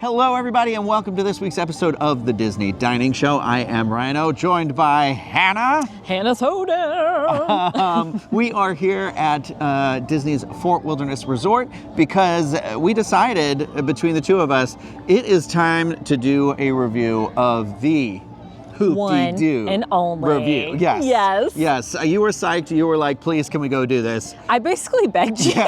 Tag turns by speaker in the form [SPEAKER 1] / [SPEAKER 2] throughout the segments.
[SPEAKER 1] Hello, everybody, and welcome to this week's episode of the Disney Dining Show. I am Ryno, joined by Hannah.
[SPEAKER 2] Hannah's Hoedown.
[SPEAKER 1] We are here at Disney's Fort Wilderness Resort because we decided, between the two of us, it is time to do a review of the Hoop-Dee-Doo
[SPEAKER 2] and only
[SPEAKER 1] Revue. Yes. You were psyched. You were like, please, can we go do this?
[SPEAKER 2] I basically begged you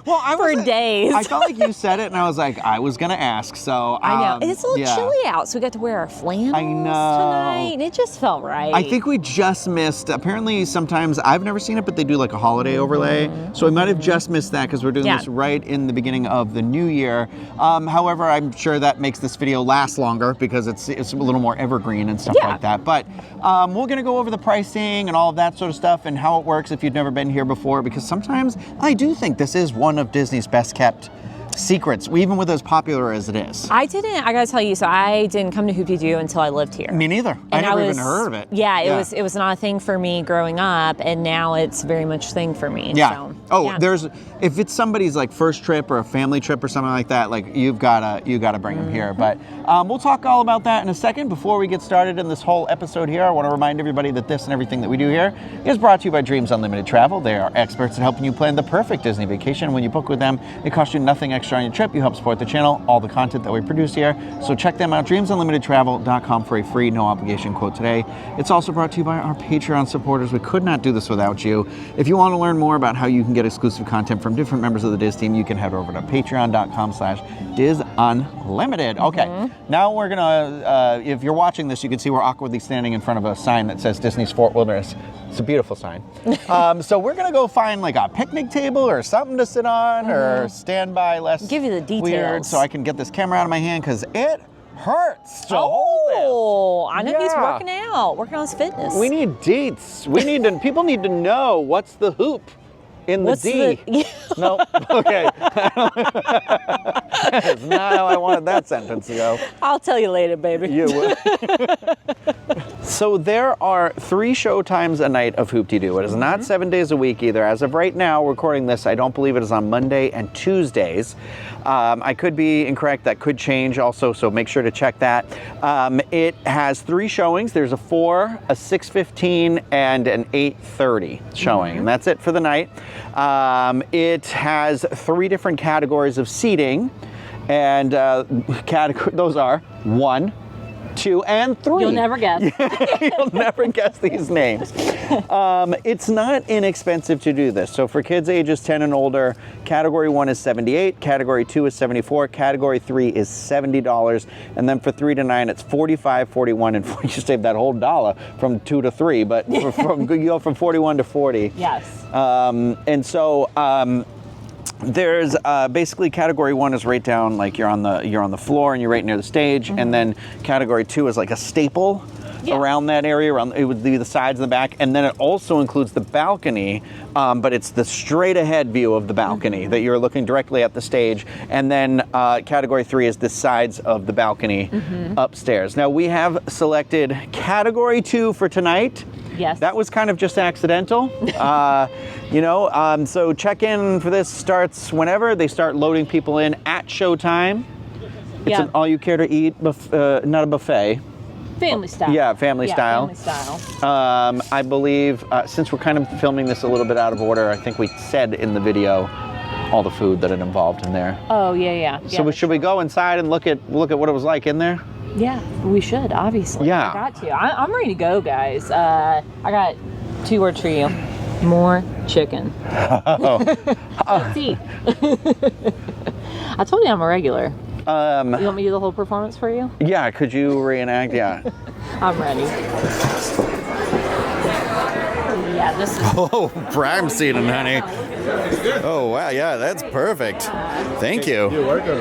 [SPEAKER 1] Well,
[SPEAKER 2] for days.
[SPEAKER 1] I felt like you said it, and I was like, I was going to ask. So
[SPEAKER 2] I know. It's a little chilly out, so we got to wear our flannels tonight. And it just felt right.
[SPEAKER 1] I think we just missed, apparently sometimes, I've never seen it, but they do like a holiday overlay. So we might have just missed that because we're doing this right in the beginning of the new year. However, I'm sure that makes this video last longer because it's a little more evergreen and stuff like that. But we're going to go over the pricing and all of that sort of stuff and how it works if you've never been here before, because sometimes I do think this is one of Disney's best kept secrets, even with as popular as it is.
[SPEAKER 2] I gotta tell you, so I didn't come to Hoop-Dee-Doo until I lived here.
[SPEAKER 1] Me neither. I never even heard of it.
[SPEAKER 2] Yeah, it was not a thing for me growing up, and now it's very much a thing for me.
[SPEAKER 1] Yeah.
[SPEAKER 2] So,
[SPEAKER 1] if it's somebody's like first trip or a family trip or something like that, like you gotta bring them here. But we'll talk all about that in a second. Before we get started in this whole episode here, I want to remind everybody that this and everything that we do here is brought to you by Dreams Unlimited Travel. They are experts in helping you plan the perfect Disney vacation. When you book with them, it costs you nothing extra on your trip. You help support the channel, all the content that we produce here. So check them out, dreamsunlimitedtravel.com, for a free, no obligation quote today. It's also brought to you by our Patreon supporters. We could not do this without you. If you want to learn more about how you can get exclusive content from different members of the Diz team, you can head over to patreon.com/DizUnlimited. Okay, now we're gonna, if you're watching this, you can see we're awkwardly standing in front of a sign that says Disney's Fort Wilderness. It's a beautiful sign. So we're gonna go find like a picnic table or something to sit on or stand by less
[SPEAKER 2] give you the details.
[SPEAKER 1] Weird, so I can get this camera out of my hand because it hurts to hold this.
[SPEAKER 2] Oh, I know he's working on his fitness.
[SPEAKER 1] We need deets. People need to know what's the hoop in the D. No, okay. That's not how I wanted that sentence to go.
[SPEAKER 2] I'll tell you later, baby.
[SPEAKER 1] You will. So there are 3 show times a night of Hoop-Dee-Doo. It is not 7 days a week either. As of right now, recording this, I don't believe it is on Monday and Tuesdays. I could be incorrect. That could change also, so make sure to check that. It has 3 showings. There's a 4, a 6:15, and an 8:30 showing, and that's it for the night. It has 3 different categories of seating, and those are 1, 2, and 3.
[SPEAKER 2] You'll never guess.
[SPEAKER 1] You'll never guess these names. It's not inexpensive to do this. So for kids ages 10 and older, category 1 is $78, category 2 is $74, category 3 is $70, and then for 3 to 9 it's $45, $41, and 40. You save that whole dollar from 2 to 3, but you go from 41 to 40.
[SPEAKER 2] Yes.
[SPEAKER 1] And so there's basically category 1 is right down, like you're on the floor and you're right near the stage, and then category 2 is like a staple around that area. It would be the sides and the back, and then it also includes the balcony, but it's the straight ahead view of the balcony that you're looking directly at the stage. And then category 3 is the sides of the balcony upstairs. Now we have selected category 2 for tonight.
[SPEAKER 2] Yes.
[SPEAKER 1] That was kind of just accidental. So check-in for this starts whenever. They start loading people in at showtime. It's an all-you-care-to-eat, not a buffet.
[SPEAKER 2] Family style.
[SPEAKER 1] Yeah, family style.
[SPEAKER 2] Family style.
[SPEAKER 1] I believe, since we're kind of filming this a little bit out of order, I think we said in the video all the food that it involved in there.
[SPEAKER 2] Oh, yeah.
[SPEAKER 1] So should we go inside and look at what it was like in there?
[SPEAKER 2] Yeah, we should, obviously.
[SPEAKER 1] Yeah.
[SPEAKER 2] I got to. I'm ready to go, guys. I got 2 words for you. More chicken. Let's eat. I told you I'm a regular. You want me to do the whole performance for you?
[SPEAKER 1] Yeah, could you reenact? Yeah.
[SPEAKER 2] I'm ready. Yeah, this is...
[SPEAKER 1] Oh, prime seating, honey. Oh, wow, yeah, that's perfect. Thank you. You're welcome.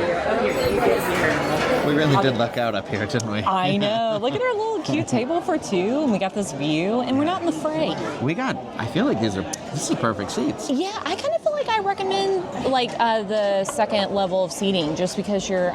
[SPEAKER 1] We really did luck out up here, didn't we?
[SPEAKER 2] I know. Look at our little cute table for 2, and we got this view, and we're not in the fray.
[SPEAKER 1] I feel like this is perfect seats.
[SPEAKER 2] Yeah, I kind of feel like I I recommend like the second level of seating, just because you're.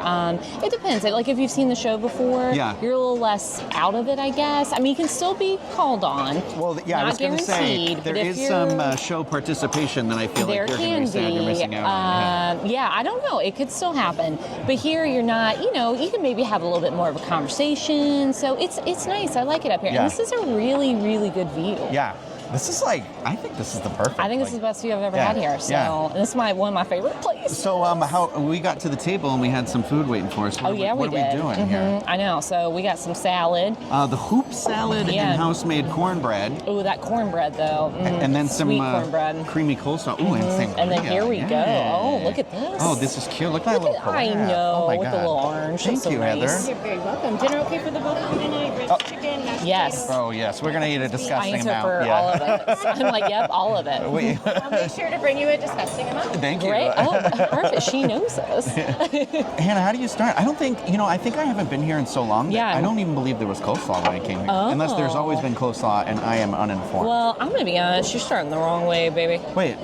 [SPEAKER 2] It depends. Like if you've seen the show before, you're a little less out of it, I guess. I mean, you can still be called on.
[SPEAKER 1] Well, yeah, I was going to say there is some show participation that I feel like you're going to be sad you're missing out on.
[SPEAKER 2] Yeah, I don't know. It could still happen, but here you're not. You know, you can maybe have a little bit more of a conversation. So it's nice. I like it up here, and this is a really, really good view.
[SPEAKER 1] Yeah. This is like, I think this is the perfect.
[SPEAKER 2] I think this is the best view I've ever had here. So this is one of my favorite places.
[SPEAKER 1] So how we got to the table and we had some food waiting for us. What are we doing here?
[SPEAKER 2] I know. So we got some salad.
[SPEAKER 1] The hoop salad and house-made cornbread.
[SPEAKER 2] Oh, that cornbread though.
[SPEAKER 1] And then some
[SPEAKER 2] sweet cornbread.
[SPEAKER 1] Creamy coleslaw. Ooh,
[SPEAKER 2] and then here we go. Oh, look at this.
[SPEAKER 1] Oh, this is cute. Look at that little crab.
[SPEAKER 2] I know.
[SPEAKER 1] Oh my
[SPEAKER 2] with
[SPEAKER 1] God.
[SPEAKER 2] the little orange.
[SPEAKER 1] Thank you,
[SPEAKER 2] nice.
[SPEAKER 1] Heather.
[SPEAKER 3] You're very welcome. Dinner okay for the both of you tonight? Roast chicken, mashed
[SPEAKER 2] Yes.
[SPEAKER 3] potatoes?
[SPEAKER 1] Oh yes, we're gonna eat a disgusting
[SPEAKER 2] I answer
[SPEAKER 1] amount.
[SPEAKER 2] for all of it. I'm like, yep, all of it.
[SPEAKER 3] I'll make sure to bring you a disgusting amount.
[SPEAKER 1] Thank you.
[SPEAKER 2] Great. Oh, perfect. She knows us.
[SPEAKER 1] Hannah, how do you start? I don't think, I think I haven't been here in so long that I don't even believe there was coleslaw when I came here. Unless there's always been coleslaw and I am uninformed.
[SPEAKER 2] Well, I'm going to be honest. You're starting the wrong way, baby.
[SPEAKER 1] Wait.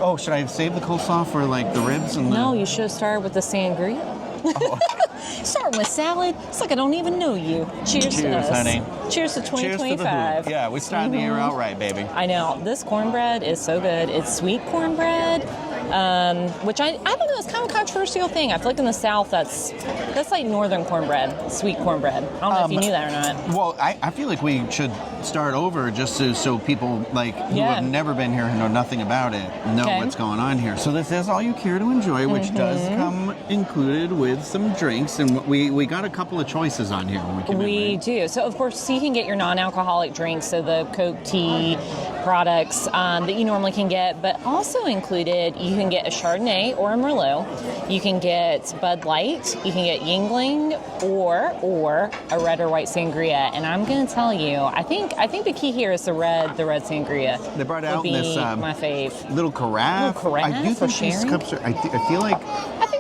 [SPEAKER 1] Oh, should I save the coleslaw for like the ribs and
[SPEAKER 2] No, you should have started with the sangria.
[SPEAKER 1] Oh.
[SPEAKER 2] Starting with salad. It's like I don't even know you. Cheers to us.
[SPEAKER 1] Honey.
[SPEAKER 2] Cheers to 2025.
[SPEAKER 1] Cheers to the hoop. Yeah, we started the year out right, baby.
[SPEAKER 2] I know. This cornbread is so good. It's sweet cornbread, which I don't know. It's kind of a controversial thing. I feel like in the South, that's like northern cornbread, sweet cornbread. I don't know if you knew that or not.
[SPEAKER 1] Well, I feel like we should start over just so people like who have never been here and know nothing about it know what's going on here. So this is all you care to enjoy, which does come included with some drinks, and we got a couple of choices on here when we came in.
[SPEAKER 2] We do. So of course you can get your non-alcoholic drinks, so the Coke, tea products that you normally can get, but also included you can get a Chardonnay or a Merlot. You can get Bud Light. You can get Yingling or a red or white sangria. And I'm going to tell you, I think the key here is the red sangria.
[SPEAKER 1] They brought out this
[SPEAKER 2] my fave
[SPEAKER 1] little carafe.
[SPEAKER 2] I
[SPEAKER 1] do think these cups are. I feel like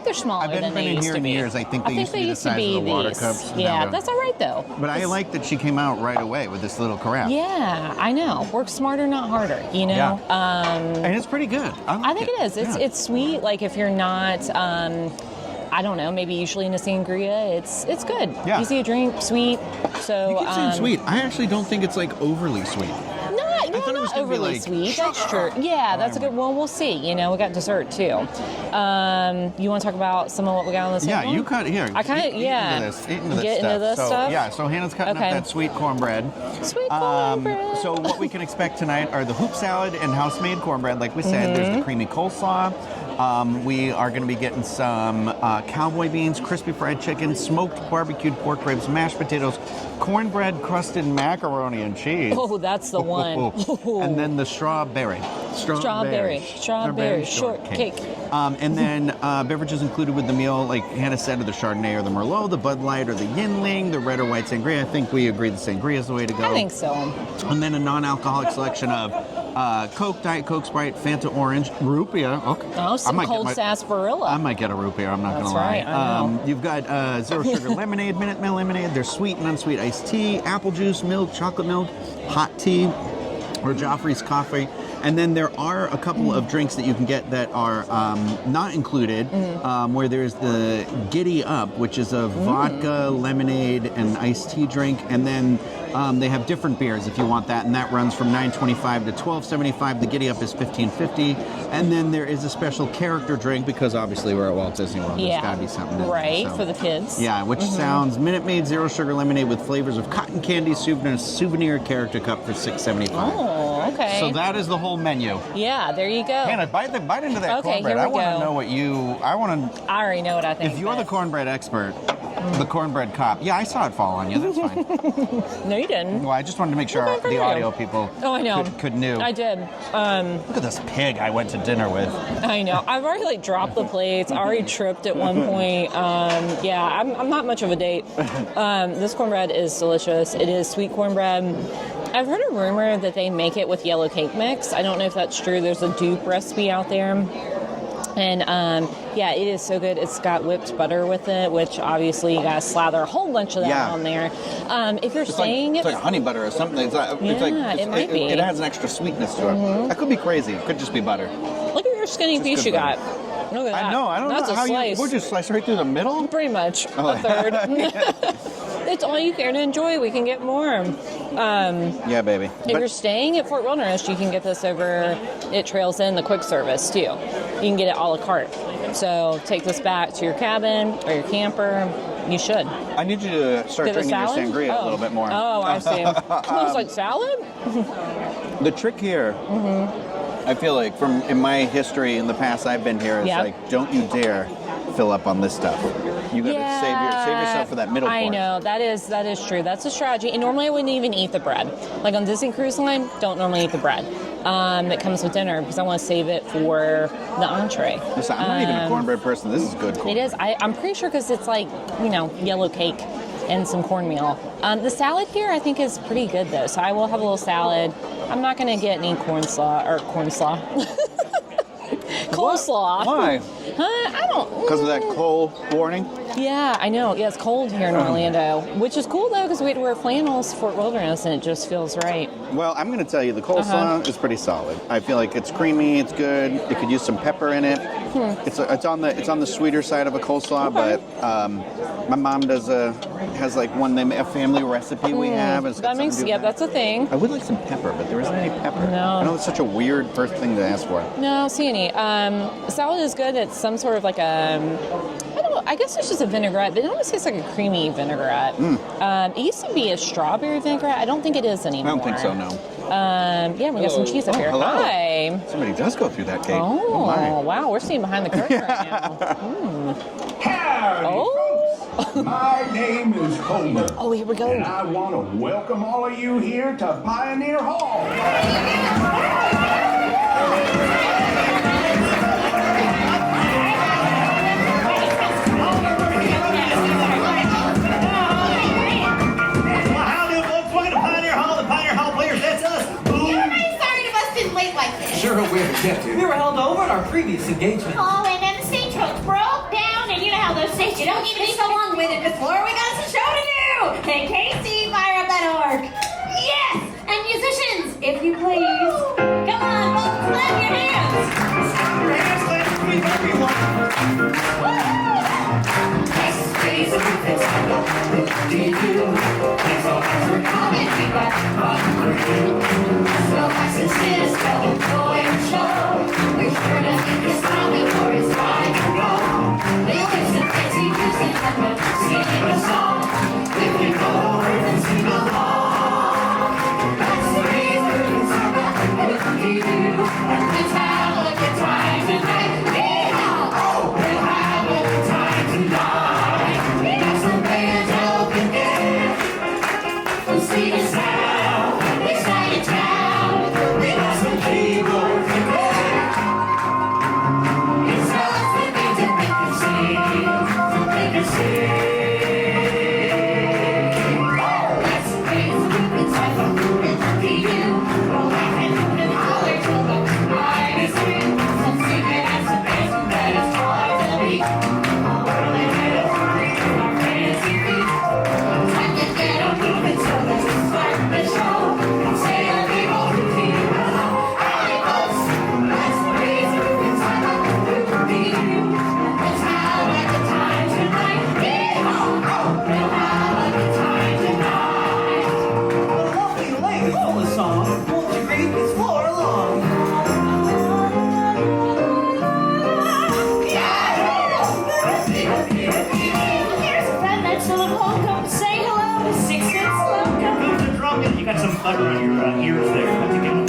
[SPEAKER 2] they're smaller
[SPEAKER 1] I've been in here in years. I think they used to be the size of the water cups.
[SPEAKER 2] Yeah, that's all right though.
[SPEAKER 1] But I like that she came out right away with this little carafe.
[SPEAKER 2] Yeah, I know. Work smarter, not harder. You know.
[SPEAKER 1] Yeah. And it's pretty good.
[SPEAKER 2] I think it is. It's sweet. Like if you're not. I don't know, maybe usually in a sangria, it's good. Yeah. Easy to drink, sweet. So
[SPEAKER 1] you keep saying sweet. I actually don't think it's like overly sweet.
[SPEAKER 2] Not overly sweet. That's true. Yeah, that's a good. Well, we'll see. We got dessert too. You want to talk about some of what we got on this?
[SPEAKER 1] Yeah, you cut here.
[SPEAKER 2] I kind of
[SPEAKER 1] Eat into this stuff. Yeah, so Hannah's cutting up that sweet cornbread.
[SPEAKER 2] Sweet cornbread.
[SPEAKER 1] So what we can expect tonight are the hoop salad and house-made cornbread. Like we said, there's the creamy coleslaw. We are going to be getting some cowboy beans, crispy fried chicken, smoked barbecued pork ribs, mashed potatoes, cornbread crusted macaroni and cheese.
[SPEAKER 2] Oh, that's the one.
[SPEAKER 1] And then the strawberry
[SPEAKER 2] shortcake.
[SPEAKER 1] And then beverages included with the meal, like Hannah said, are the Chardonnay or the Merlot, the Bud Light or the Yingling, the red or white sangria. I think we agree the sangria is the way to go.
[SPEAKER 2] I think so.
[SPEAKER 1] And then a non-alcoholic selection of Coke, Diet Coke, Sprite, Fanta Orange, root beer. Okay.
[SPEAKER 2] Oh, some cold sarsaparilla.
[SPEAKER 1] I might get a root beer. I'm not going to lie.
[SPEAKER 2] Right, I know.
[SPEAKER 1] You've got zero sugar lemonade, Minute Maid lemonade. There's sweet and unsweet iced tea, apple juice, milk, chocolate milk, hot tea, or Joffrey's coffee. And then there are a couple of drinks that you can get that are not included, where there's the Giddy Up, which is a vodka, lemonade, and iced tea drink. And then they have different beers if you want that, and that runs from $9.25 to $12.75. The Giddy Up is $15.50. And then there is a special character drink, because obviously we're at Walt Disney World. There's got to be something in
[SPEAKER 2] right,
[SPEAKER 1] there, so.
[SPEAKER 2] For the kids.
[SPEAKER 1] Yeah, which sounds Minute Maid Zero Sugar Lemonade with flavors of cotton candy, souvenir character cup for $6.75.
[SPEAKER 2] Oh, okay.
[SPEAKER 1] So that is the whole menu.
[SPEAKER 2] Yeah, there you go.
[SPEAKER 1] Hannah, bite into that cornbread. I want to know what I
[SPEAKER 2] already know what I think.
[SPEAKER 1] If you're the cornbread expert, the cornbread cop. Yeah, I saw it fall on you. That's fine.
[SPEAKER 2] No, you didn't.
[SPEAKER 1] Well, I just wanted to make sure the audio people
[SPEAKER 2] I know.
[SPEAKER 1] could knew.
[SPEAKER 2] I did.
[SPEAKER 1] Look at this pig I went to dinner with.
[SPEAKER 2] I know. I've already dropped the plates. I already tripped at one point. I'm not much of a date. This cornbread is delicious. It is sweet cornbread. I've heard a rumor that they make it with yellow cake mix. I don't know if that's true. There's a dupe recipe out there. And it is so good. It's got whipped butter with it, which obviously you gotta slather a whole bunch of that on there. If you're saying
[SPEAKER 1] it's like honey butter or something. It might be. It has an extra sweetness to it. I could be crazy. It could just be butter.
[SPEAKER 2] Look another skinny piece
[SPEAKER 1] good
[SPEAKER 2] you got.
[SPEAKER 1] bread.
[SPEAKER 2] Look at that.
[SPEAKER 1] I know. I don't
[SPEAKER 2] That's
[SPEAKER 1] know
[SPEAKER 2] a
[SPEAKER 1] how
[SPEAKER 2] slice.
[SPEAKER 1] would you slice right through the middle?
[SPEAKER 2] Pretty much
[SPEAKER 1] Oh.
[SPEAKER 2] a third. It's all you can enjoy. We can get more.
[SPEAKER 1] Yeah, baby.
[SPEAKER 2] If you're staying at Fort Wilderness, you can get this over. It trails in the quick service too. You can get it a la carte. So take this back to your cabin or your camper. You should.
[SPEAKER 1] I need you to start
[SPEAKER 2] Get a
[SPEAKER 1] drinking your
[SPEAKER 2] salad?
[SPEAKER 1] sangria a little bit more.
[SPEAKER 2] Oh, I see. Smells like salad?
[SPEAKER 1] The trick here, I feel like from in my history in the past I've been here, is
[SPEAKER 2] Yeah.
[SPEAKER 1] like, don't you dare fill up on this stuff. You got to save yourself for that middle
[SPEAKER 2] I
[SPEAKER 1] course.
[SPEAKER 2] know that is true. That's a strategy. And normally I wouldn't even eat the bread. Like on Disney Cruise Line, don't normally eat the bread that comes with dinner because I want to save it for the entree.
[SPEAKER 1] Listen, I'm not even a cornbread person. This is good cornbread.
[SPEAKER 2] It is. I'm pretty sure because it's like yellow cake and some cornmeal. The salad here I think is pretty good though. So I will have a little salad. I'm not going to get any coleslaw. Coleslaw.
[SPEAKER 1] Why?
[SPEAKER 2] I don't.
[SPEAKER 1] Because of that coal warning?
[SPEAKER 2] Yeah, I know. Yeah, it's cold here in Orlando, which is cool though because we had to wear flannels for Fort Wilderness, and it just feels right.
[SPEAKER 1] Well, I'm going to tell you, the coleslaw is pretty solid. I feel like it's creamy, it's good. It could use some pepper in it. It's on the sweeter side of a coleslaw, but my mom has like a family recipe we have. And it's got
[SPEAKER 2] That makes
[SPEAKER 1] something to do with
[SPEAKER 2] that's a thing.
[SPEAKER 1] I would like some pepper, but there isn't any pepper.
[SPEAKER 2] No.
[SPEAKER 1] I know it's such a weird first thing to ask for.
[SPEAKER 2] No, see any. Salad is good. It's some sort of like I don't know. I guess it's just a vinaigrette, but it almost tastes like a creamy vinaigrette. It used to be a strawberry vinaigrette. I don't think it is
[SPEAKER 1] I
[SPEAKER 2] anymore.
[SPEAKER 1] don't think so, no.
[SPEAKER 2] Yeah, we got some cheese up here.
[SPEAKER 1] Hello.
[SPEAKER 2] Hi.
[SPEAKER 1] Somebody does go through that cake.
[SPEAKER 2] Oh,
[SPEAKER 1] my.
[SPEAKER 2] wow. We're seeing behind the curtain right now.
[SPEAKER 4] Howdy,
[SPEAKER 2] Oh.
[SPEAKER 4] folks. My name is Coleman.
[SPEAKER 2] Oh, here we go.
[SPEAKER 4] And I want to welcome all of you here to Pioneer Hall.
[SPEAKER 5] Well, howdy, folks. Welcome to Pioneer Hall. The Pioneer Hall players, that's us. Boom.
[SPEAKER 3] Everybody's sorry to bust in late like this.
[SPEAKER 6] Sure hope we haven't kept you.
[SPEAKER 5] We were held over in our previous engagement.
[SPEAKER 3] Oh, and then the stagecoach broke down, and you know how those stages you don't even be so long with it before we got some show to do. Hey, Casey, fire up that org. Yes, and musicians, if you please. Come on, folks, clap your hands.
[SPEAKER 5] Clap your hands, clap your feet, everyone.
[SPEAKER 3] Hoop-Dee-Doo. Thanks so much for coming. We got fun for you. So Max and Cisco, enjoy the show. We're sure to keep you smiling before it's time to go. We'll get some fancy music and we'll sing a song. If you go over and sing along. That's the reason it's about Hoop-Dee-Doo. And let's have a good time tonight. Yeah! Oh, we'll have a good time tonight. We got some bands open there. From sea to sound, we side of town. We got some keyboards in there. It's us that make to make you sing, to make you sing. Let's raise the roof inside the room and Hoop-Dee-Doo. We'll laugh and hoot and holler till the night is through. Some sing it and some dance and that is twice a week. Whirling it around our fancy feet. Time to get a moving, so let's start the show. Say a big old Hoop-Dee-Doo hello. Hey folks, let's raise the roof inside the Hoop-Dee-Doo. Let's have a good time tonight. Yeehaw! We'll have a good time tonight.
[SPEAKER 5] A lovely lady full of song. Won't you greet Miss Flora Long?
[SPEAKER 3] Here's a friend that's a little home. Come say hello to 6 Foot Stompin.
[SPEAKER 5] Who's a drunken? You got some butter on your ears there. How'd you get them?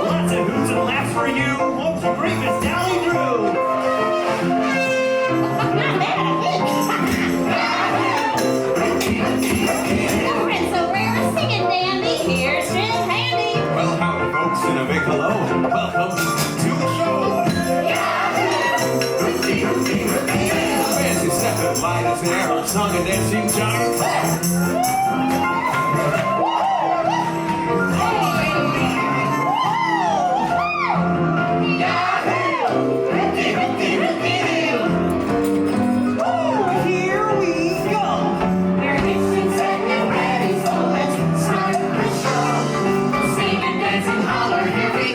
[SPEAKER 5] Lots of hoots and laughs for you. Won't you greet Miss Dally Drew?
[SPEAKER 3] So rare singing dandy. Here's Jim Handy.
[SPEAKER 6] Well, howdy, folks, and a big hello. Welcome to the show. Fancy stepping light as air, our song and dancing giant.
[SPEAKER 5] Here we go.
[SPEAKER 3] We're getting set and ready, so let's start the show. Sing and dance and holler, here we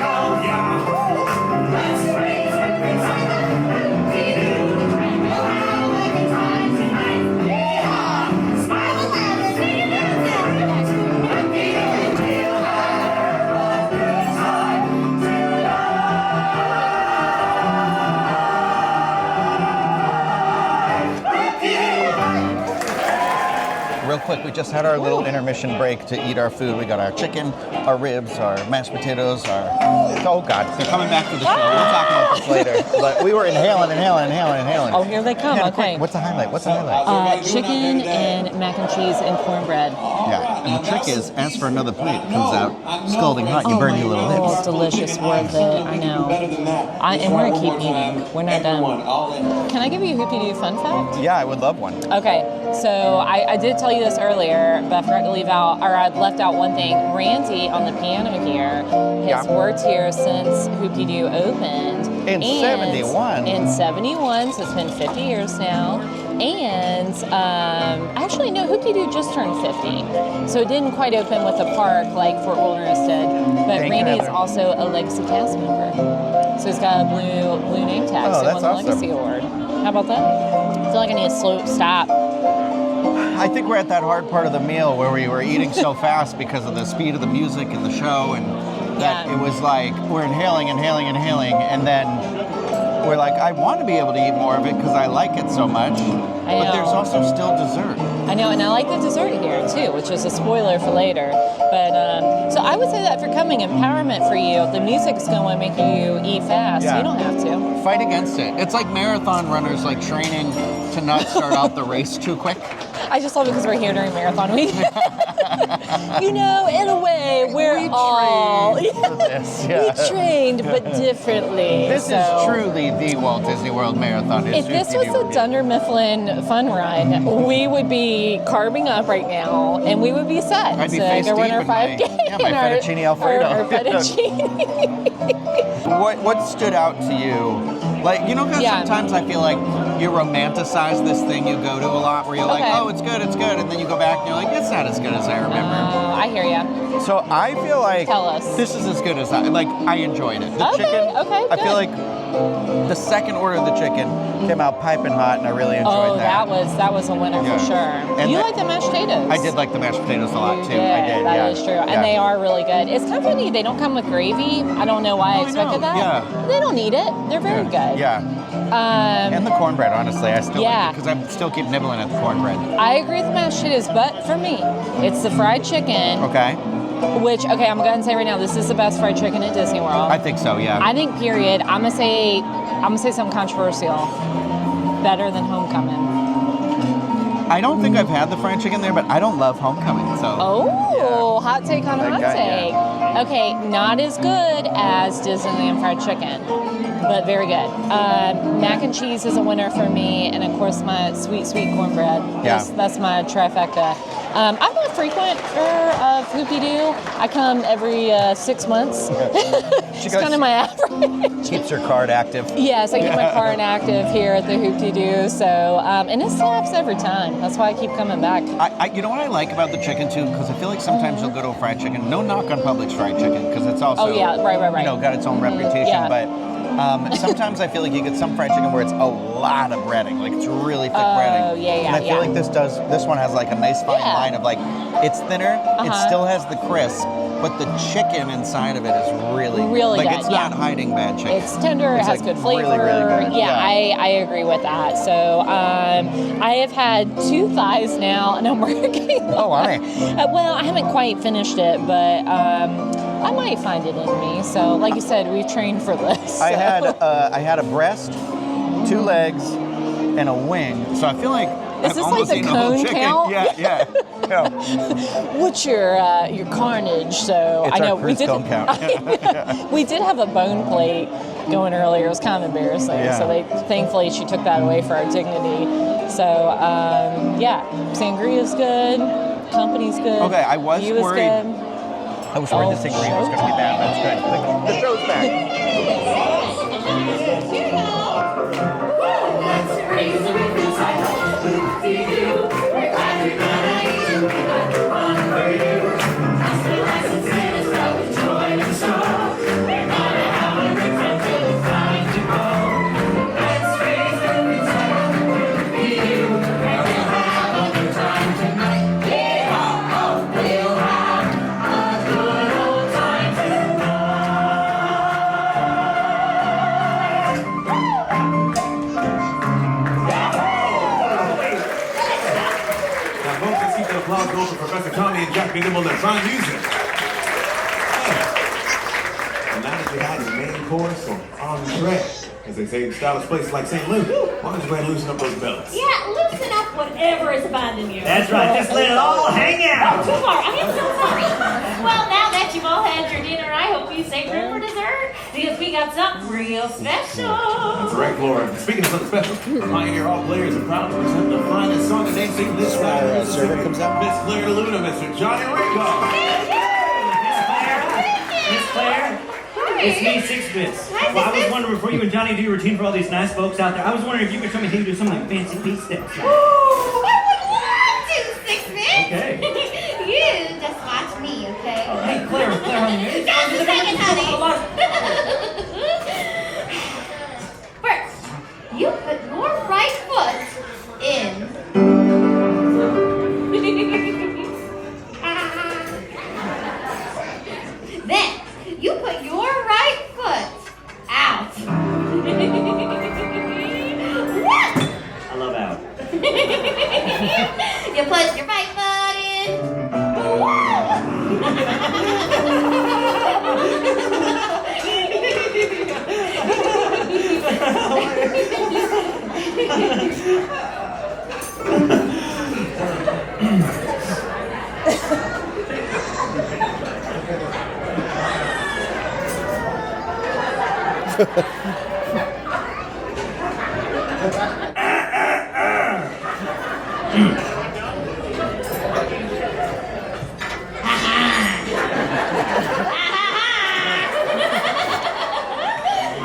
[SPEAKER 1] real quick, we just had our little intermission break to eat our food. We got our chicken, our ribs, our mashed potatoes, oh God, they're coming back to the show. We'll talk about this later. But we were inhaling.
[SPEAKER 2] Oh, here they come.
[SPEAKER 1] Hannah,
[SPEAKER 2] Okay.
[SPEAKER 1] quick, what's the highlight?
[SPEAKER 2] Chicken and mac and cheese and cornbread.
[SPEAKER 1] Yeah, and the trick is, ask for another plate. It comes out scalding hot. You burn your little
[SPEAKER 2] Oh,
[SPEAKER 1] lips.
[SPEAKER 2] it's delicious. Worth it. I know. And we're going to keep eating. We're not done. Can I give you a Hoop-Dee-Doo fun fact?
[SPEAKER 1] Yeah, I would love one.
[SPEAKER 2] Okay, so I did tell you this earlier, but I forgot to leave out, or I left out one thing. Randy on the piano here has worked here since Hoop-Dee-Doo opened.
[SPEAKER 1] In 71.
[SPEAKER 2] In 71, so it's been 50 years now. And actually, no, Hoop-Dee-Doo just turned 50. So it didn't quite open with a park like Fort Wilderness did. But
[SPEAKER 1] Thank you,
[SPEAKER 2] Randy is
[SPEAKER 1] Heather.
[SPEAKER 2] also a legacy cast member. So he's got a blue name tag,
[SPEAKER 1] Oh,
[SPEAKER 2] so he
[SPEAKER 1] that's
[SPEAKER 2] won the
[SPEAKER 1] awesome.
[SPEAKER 2] Legacy Award. How about that? I feel like I need a slow stop.
[SPEAKER 1] I think we're at that hard part of the meal where we were eating so fast because of the speed of the music and the show, and that
[SPEAKER 2] Yeah.
[SPEAKER 1] it was like we're inhaling, and then we're like, I want to be able to eat more of it because I like it so much.
[SPEAKER 2] I
[SPEAKER 1] But
[SPEAKER 2] know.
[SPEAKER 1] there's also still dessert.
[SPEAKER 2] I know, and I like the dessert here too, which is a spoiler for later. But so I would say that for coming, empowerment for you. The music's going to make you eat fast.
[SPEAKER 1] Yeah.
[SPEAKER 2] You don't have to.
[SPEAKER 1] Fight against it. It's like marathon runners like training to not start out the race too quick.
[SPEAKER 2] I just love it because we're here during marathon week. You know, in a way, we're all
[SPEAKER 1] for this. Yeah.
[SPEAKER 2] we trained, but differently.
[SPEAKER 1] This
[SPEAKER 2] so.
[SPEAKER 1] is truly the Walt Disney World Marathon.
[SPEAKER 2] If this was the Dunder Mifflin fun run, we would be carving up right now, and we would be set
[SPEAKER 1] I'd be
[SPEAKER 2] to
[SPEAKER 1] face
[SPEAKER 2] go run
[SPEAKER 1] deep
[SPEAKER 2] our
[SPEAKER 1] in my-
[SPEAKER 2] 5K.
[SPEAKER 1] yeah, my
[SPEAKER 2] and
[SPEAKER 1] fettuccine Alfredo.
[SPEAKER 2] Our fettuccine.
[SPEAKER 1] What stood out to you? Like, you know, because
[SPEAKER 2] Yeah.
[SPEAKER 1] sometimes I feel like you romanticize this thing you go to a lot where you're like,
[SPEAKER 2] Okay.
[SPEAKER 1] oh, it's good, and then you go back and you're like, it's not as good as I remember.
[SPEAKER 2] I hear ya.
[SPEAKER 1] So I feel like
[SPEAKER 2] Tell us.
[SPEAKER 1] this is as good as I enjoyed it. The
[SPEAKER 2] Okay,
[SPEAKER 1] chicken,
[SPEAKER 2] okay,
[SPEAKER 1] I feel
[SPEAKER 2] good.
[SPEAKER 1] like the second order of the chicken came out piping hot, and I really enjoyed
[SPEAKER 2] Oh,
[SPEAKER 1] that.
[SPEAKER 2] that was a winner
[SPEAKER 1] Yeah.
[SPEAKER 2] for sure.
[SPEAKER 1] And
[SPEAKER 2] You
[SPEAKER 1] the-
[SPEAKER 2] like the mashed potatoes?
[SPEAKER 1] I did like the mashed potatoes a lot too.
[SPEAKER 2] Yeah,
[SPEAKER 1] I did.
[SPEAKER 2] that
[SPEAKER 1] yeah.
[SPEAKER 2] is true.
[SPEAKER 1] Yeah.
[SPEAKER 2] And they are really good. It's kind of funny, they don't come with gravy. I don't know why I
[SPEAKER 1] Oh, I
[SPEAKER 2] expected
[SPEAKER 1] know,
[SPEAKER 2] that.
[SPEAKER 1] yeah.
[SPEAKER 2] They don't need it. They're very good.
[SPEAKER 1] Yeah. And the cornbread, honestly, I still
[SPEAKER 2] Yeah.
[SPEAKER 1] like it because I still keep nibbling at the cornbread.
[SPEAKER 2] I agree with the mashed potatoes, but for me, it's the fried chicken,
[SPEAKER 1] Okay.
[SPEAKER 2] which, okay, I'm going to say right now, this is the best fried chicken at Disney World.
[SPEAKER 1] I think so. Yeah.
[SPEAKER 2] I think, period. I'm gonna say something controversial. Better than Homecoming.
[SPEAKER 1] I don't think I've had the fried chicken there, but I don't love Homecoming. So.
[SPEAKER 2] Oh, hot take on a hot
[SPEAKER 1] Okay,
[SPEAKER 2] take. Okay, not as good as Disneyland fried chicken, but very good. Mac and cheese is a winner for me, and of course my sweet
[SPEAKER 1] Yeah.
[SPEAKER 2] cornbread. That's my trifecta. I'm a frequenter of Hoop-Dee-Doo. I come every 6 months. It's kind of my average.
[SPEAKER 1] Keeps your card active.
[SPEAKER 2] Yes, I keep my car inactive here at the Hoop-Dee-Doo, so and it slaps every time. That's why I keep coming back.
[SPEAKER 1] You know what I like about the chicken too, because I feel like sometimes you'll go to a fried chicken. No knock on Publix fried chicken, because it's also
[SPEAKER 2] Oh, yeah, right.
[SPEAKER 1] you know, got its own reputation.
[SPEAKER 2] Yeah.
[SPEAKER 1] But sometimes I feel like you get some fried chicken where it's a lot of breading, like it's really thick breading.
[SPEAKER 2] yeah,
[SPEAKER 1] And I feel
[SPEAKER 2] yeah.
[SPEAKER 1] like this one has like a nice fine
[SPEAKER 2] Yeah.
[SPEAKER 1] line of like it's thinner, it
[SPEAKER 2] Uh-huh.
[SPEAKER 1] still has the crisp, but the chicken inside of it is really
[SPEAKER 2] Really
[SPEAKER 1] like
[SPEAKER 2] good,
[SPEAKER 1] it's not
[SPEAKER 2] yeah.
[SPEAKER 1] hiding bad chicken.
[SPEAKER 2] It's tender, it
[SPEAKER 1] It's,
[SPEAKER 2] has
[SPEAKER 1] like,
[SPEAKER 2] good flavor.
[SPEAKER 1] really, really good.
[SPEAKER 2] Yeah, I agree with that. So I have had 2 thighs now, and I'm working.
[SPEAKER 1] Oh, why?
[SPEAKER 2] Well, I haven't quite finished it, but I might find it in me. So, like you said, we've trained for this.
[SPEAKER 1] I
[SPEAKER 2] so.
[SPEAKER 1] had a breast, 2 legs, and a wing. So I feel like
[SPEAKER 2] Is
[SPEAKER 1] I've
[SPEAKER 2] this like
[SPEAKER 1] almost
[SPEAKER 2] the
[SPEAKER 1] eaten a whole
[SPEAKER 2] cone
[SPEAKER 1] chicken.
[SPEAKER 2] count?
[SPEAKER 1] Yeah.
[SPEAKER 2] What's your carnage? So
[SPEAKER 1] It's
[SPEAKER 2] I know
[SPEAKER 1] our Crisco count.
[SPEAKER 2] we did have a bone plate going earlier. It was kind of embarrassing.
[SPEAKER 1] Yeah.
[SPEAKER 2] So thankfully she took that away for our dignity. So yeah, sangria's good. Company's good.
[SPEAKER 1] Okay, I was
[SPEAKER 2] You is
[SPEAKER 1] worried.
[SPEAKER 2] good.
[SPEAKER 1] I was worried
[SPEAKER 2] Oh,
[SPEAKER 1] this thing was going to be bad. That's good. The show's back.
[SPEAKER 3] Let's raise the roof inside. Hoop-Dee-Doo. We're glad you're gonna eat it. We got the fun for you. Pass the license in as well. Enjoy the show. We're gonna have a good time till it's time to go. Let's raise the roof inside. Hoop-Dee-Doo. And we'll have a good time tonight. Yeah, we'll have a good old time tonight.
[SPEAKER 6] let's go for Professor Tommy and Jack Minimal and fine music. And now that you had your main course or entree, as they say in stylish places like St. Louis, why don't you go ahead and loosen up those belts?
[SPEAKER 3] Yeah, loosen up whatever is binding you.
[SPEAKER 5] That's right, just let it all hang out.
[SPEAKER 3] Too far. I am so sorry. Well, now that you've all had your dinner, I hope you save room for dessert because we got something real special.
[SPEAKER 6] That's right, Flora. Speaking of something special, Pioneer Hall players are proud to present the finest song and dance singing this Friday.
[SPEAKER 1] server comes out.
[SPEAKER 6] Miss Claire DeLuna, Mr. Johnny Ryno.
[SPEAKER 5] Miss Claire, it's me, Sixpence.
[SPEAKER 3] Hi,
[SPEAKER 5] Well, I was
[SPEAKER 3] Sixpence.
[SPEAKER 5] wondering, before you and Johnny do your routine for all these nice folks out there, I was wondering if you could show me how you do some like fancy beat steps.
[SPEAKER 3] Ooh, I would love to, Sixpence.
[SPEAKER 5] Okay.
[SPEAKER 3] You just watch me, okay?
[SPEAKER 5] Hey, Claire, honey.
[SPEAKER 3] Just a second, honey. First, you put your right foot in. Then, you put your right foot out.
[SPEAKER 5] I love out.
[SPEAKER 3] You put your right foot in.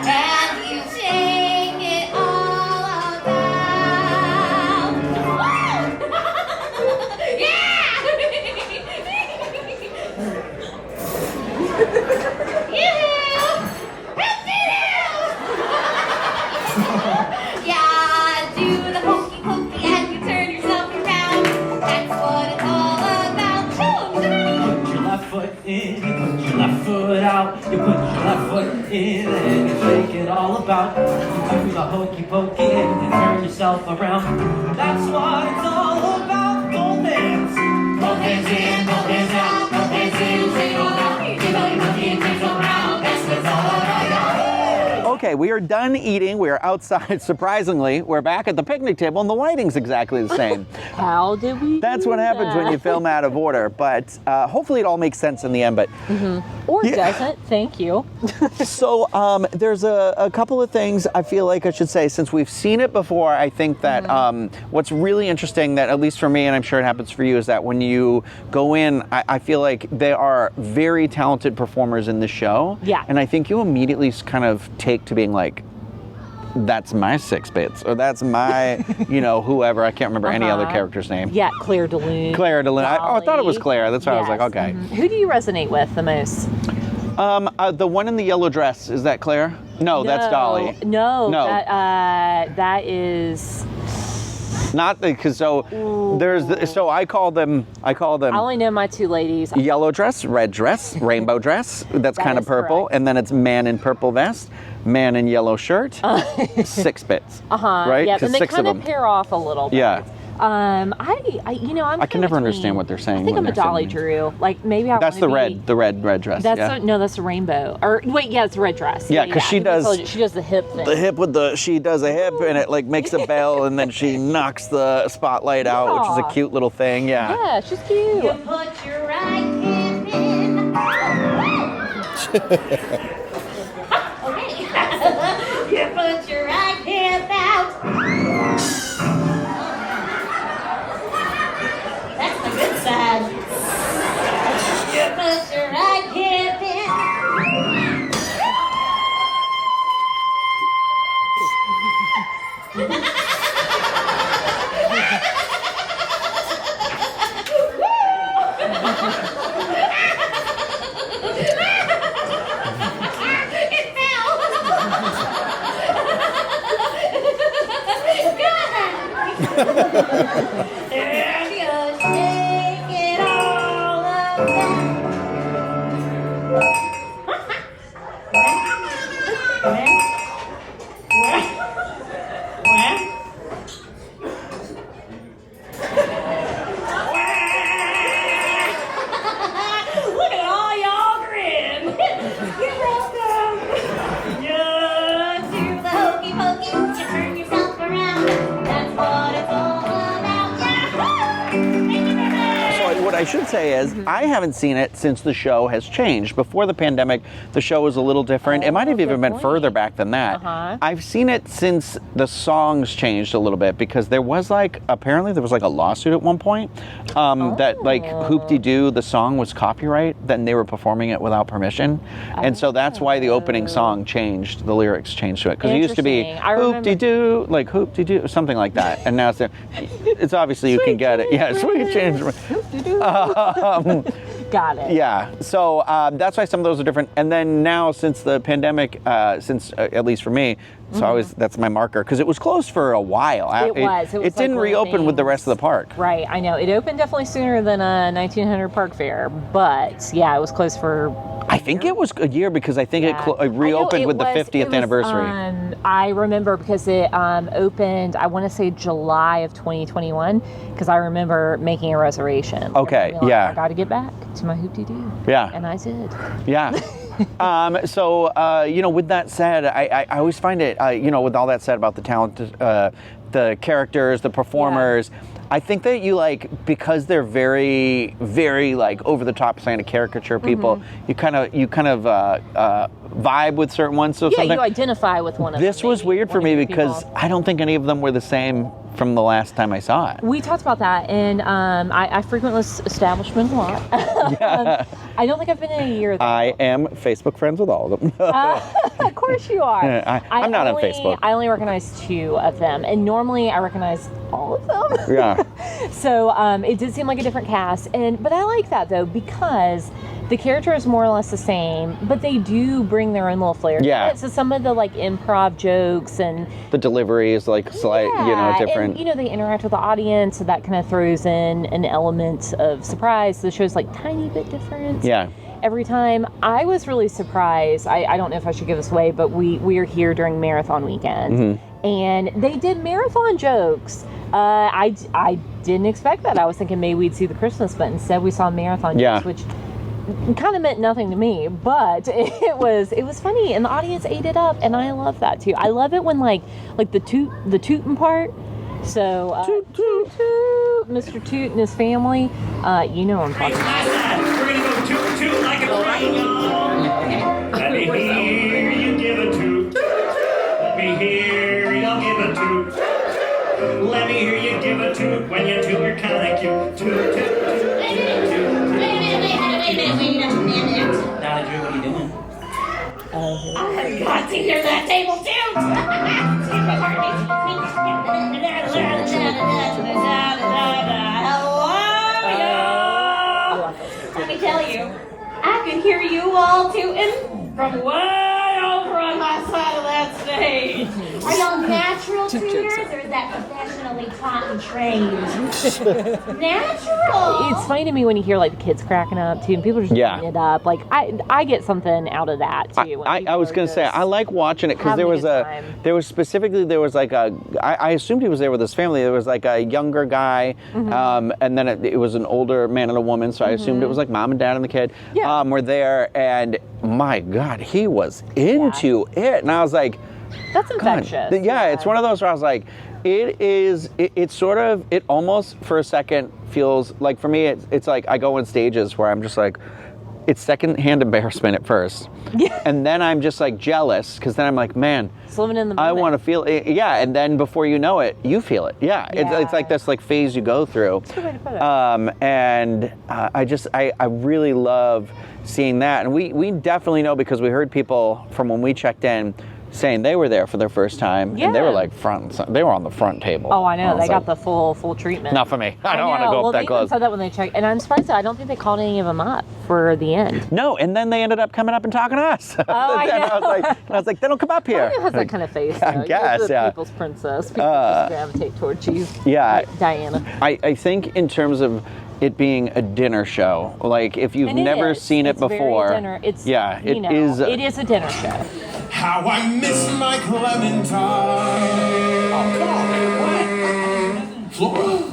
[SPEAKER 3] And you shake it all around. Yeah! Yeah, do the hokey pokey and you turn yourself around. That's what it's all about.
[SPEAKER 5] Put your left foot in, you put your left foot out. You put your left foot in and you shake it all about. You do the hokey pokey and you turn yourself around. That's what it's all about. Both hands.
[SPEAKER 3] Both hands in, both hands out, both hands in, shake it all out. You know you monkey and take around. That's what it's all about.
[SPEAKER 1] Okay, we are done eating. We are outside. Surprisingly, we're back at the picnic table, and the lighting's exactly the same.
[SPEAKER 2] How did we?
[SPEAKER 1] That's what happens when you film out of order. But hopefully, it all makes sense in the end. But
[SPEAKER 2] Or
[SPEAKER 1] Yeah.
[SPEAKER 2] doesn't. Thank you.
[SPEAKER 1] so there's a couple of things I feel like I should say. Since we've seen it before, I think that what's really interesting, that at least for me, and I'm sure it happens for you, is that when you go in, I feel like they are very talented performers in the show.
[SPEAKER 2] Yeah.
[SPEAKER 1] And I think you immediately kind of take to being like, that's my 6 bits, or that's my, whoever. I can't remember any other character's name.
[SPEAKER 2] Yeah, Claire DeLune.
[SPEAKER 1] Claire DeLune. I thought it was
[SPEAKER 2] Dolly.
[SPEAKER 1] Claire. That's why I was like,
[SPEAKER 2] Yes.
[SPEAKER 1] okay.
[SPEAKER 2] Who do you resonate with the most?
[SPEAKER 1] The one in the yellow dress, is that Claire? No, that's Dolly.
[SPEAKER 2] No,
[SPEAKER 1] No.
[SPEAKER 2] that is.
[SPEAKER 1] Not because so I call them
[SPEAKER 2] I only know my two ladies.
[SPEAKER 1] yellow dress, red dress, rainbow dress. That's
[SPEAKER 2] That
[SPEAKER 1] kind of
[SPEAKER 2] is
[SPEAKER 1] purple,
[SPEAKER 2] correct.
[SPEAKER 1] and then it's man in purple vest, man in yellow shirt. 6 bits. Right?
[SPEAKER 2] Yeah,
[SPEAKER 1] 'Cause
[SPEAKER 2] and they
[SPEAKER 1] 6 of
[SPEAKER 2] kind of
[SPEAKER 1] them.
[SPEAKER 2] pair off a little bit.
[SPEAKER 1] Yeah.
[SPEAKER 2] I'm
[SPEAKER 1] I can never understand what they're saying
[SPEAKER 2] I think
[SPEAKER 1] when
[SPEAKER 2] I'm a
[SPEAKER 1] they're
[SPEAKER 2] Dolly
[SPEAKER 1] singing.
[SPEAKER 2] Drew. Like maybe I
[SPEAKER 1] That's
[SPEAKER 2] wanna
[SPEAKER 1] the red dress.
[SPEAKER 2] That's
[SPEAKER 1] yeah.
[SPEAKER 2] no, that's a rainbow. Or wait, yeah, it's a red dress.
[SPEAKER 1] Yeah, 'cause she
[SPEAKER 2] I think I
[SPEAKER 1] does-
[SPEAKER 2] told you, she does the hip thing.
[SPEAKER 1] The hip she does a hip and it like makes a bell and then she knocks the spotlight out, which is a
[SPEAKER 2] Yeah.
[SPEAKER 1] cute little thing. Yeah.
[SPEAKER 2] Yeah, she's cute.
[SPEAKER 3] You put your right hip in. Okay. You put your right hip out. That's the good side. You put your right hip in. It fell. And you shake it all around.
[SPEAKER 1] I should say is I haven't seen it since the show has changed. Before the pandemic, the show was a little different. It might have even been further back than that. I've seen it since the songs changed a little bit because there was apparently there was a lawsuit at one point that Hoop-Dee-Doo, the song was copyright, then they were performing it without permission. And so that's why the opening song changed, the lyrics changed to it. Because it used to be Hoop-Dee-Doo, Hoop-Dee-Doo, something like that. And now it's obviously you can get it. Yeah, sweet change.
[SPEAKER 2] Got it.
[SPEAKER 1] Yeah, so that's why some of those are different. And then now, since the pandemic, at least for me, so always that's my marker because it was closed for a while. It didn't reopen with the rest of the park.
[SPEAKER 2] Right, I know. It opened definitely sooner than 1900 Park Fair, but yeah, it was closed for.
[SPEAKER 1] I think it was a year because I think it reopened with the 50th anniversary.
[SPEAKER 2] I remember because it opened, I want to say July of 2021, because I remember making a reservation.
[SPEAKER 1] Okay,
[SPEAKER 2] I got to get back to my Hoop-Dee-Doo.
[SPEAKER 1] Yeah.
[SPEAKER 2] And I did.
[SPEAKER 1] Yeah. With that said, I always find it, with all that said about the talent, the characters, the performers, I think that you because they're very, very over the top kind of caricature people, you kind of vibe with certain ones. So
[SPEAKER 2] you identify with one of them.
[SPEAKER 1] This was weird for me because I don't think any of them were the same from the last time I saw it.
[SPEAKER 2] We talked about that, and I frequent this establishment a lot. I don't think I've been in a year, though.
[SPEAKER 1] I am Facebook friends with all of them.
[SPEAKER 2] Of course you are.
[SPEAKER 1] I'm not on Facebook.
[SPEAKER 2] I only recognize 2 of them, and normally I recognize all of them.
[SPEAKER 1] Yeah.
[SPEAKER 2] So it did seem like a different cast, but I like that, though, because the character is more or less the same, but they do bring their own little flair.
[SPEAKER 1] Yeah.
[SPEAKER 2] So some of the improv jokes and
[SPEAKER 1] the delivery is different.
[SPEAKER 2] And they interact with the audience, so that kind of throws in an element of surprise. The show's tiny bit different.
[SPEAKER 1] Yeah.
[SPEAKER 2] Every time. I was really surprised. I don't know if I should give this away, but we are here during marathon weekend, and they did marathon jokes. I didn't expect that. I was thinking maybe we'd see the Christmas, but instead we saw marathon jokes, which kind of meant nothing to me, but it was funny, and the audience ate it up, and I love that too. I love it when the tootin' part. So toot, toot, toot, Mr. Toot and his family, you know what I'm talking about.
[SPEAKER 5] We're gonna go toot toot like a Ryno. Let me hear you give a toot. Let me hear you give a toot. Let me hear you give a toot when you toot. You're kinda cute. Toot toot toot.
[SPEAKER 3] Wait a minute.
[SPEAKER 5] Donna Drew, what are you doing?
[SPEAKER 3] I've got to hear that table toot. Hello. Let me tell you, I can hear you all tooting from way over on my side of that stage. Are y'all natural tutors, or is that professionally taught and trained? Natural.
[SPEAKER 2] It's funny to me when you hear the kids cracking up too, and people are just eating it up. I get something out of that too.
[SPEAKER 1] I was gonna say I like watching it because there was I assumed he was there with his family. There was a younger guy, and then it was an older man and a woman. So I assumed it was mom and dad and the kid were there, and my God, he was into it, and I was like,
[SPEAKER 2] that's infectious.
[SPEAKER 1] It's one of those where I was like, it almost for a second feels like, for me, it's I go in stages where I'm just it's secondhand embarrassment at first. And then I'm just jealous, because then I'm man,
[SPEAKER 2] it's living in the moment.
[SPEAKER 1] I want to feel it. Yeah, and then before you know it, you feel it. Yeah. It's this phase you go through.
[SPEAKER 2] That's a good way to put it.
[SPEAKER 1] And I really love seeing that. And we definitely know, because we heard people from when we checked in saying they were there for their first time, and they were they were on the front table.
[SPEAKER 2] Oh, I know. They got the full treatment.
[SPEAKER 1] Not for me. I don't want to go up that close.
[SPEAKER 2] They said that when they checked, and I'm surprised that I don't think they called any of them up for the end.
[SPEAKER 1] No, and then they ended up coming up and talking to us.
[SPEAKER 2] Oh, I know.
[SPEAKER 1] I was like, they don't come up here.
[SPEAKER 2] Ryno has that kind of face, though.
[SPEAKER 1] I guess,
[SPEAKER 2] You're the people's princess. People just gravitate towards you.
[SPEAKER 1] Yeah.
[SPEAKER 2] Like Diana.
[SPEAKER 1] I think in terms of it being a dinner show, if you've never seen it before,
[SPEAKER 2] it is a dinner show.
[SPEAKER 6] How I miss my Clementine. Oh, come on, man. What? Flora?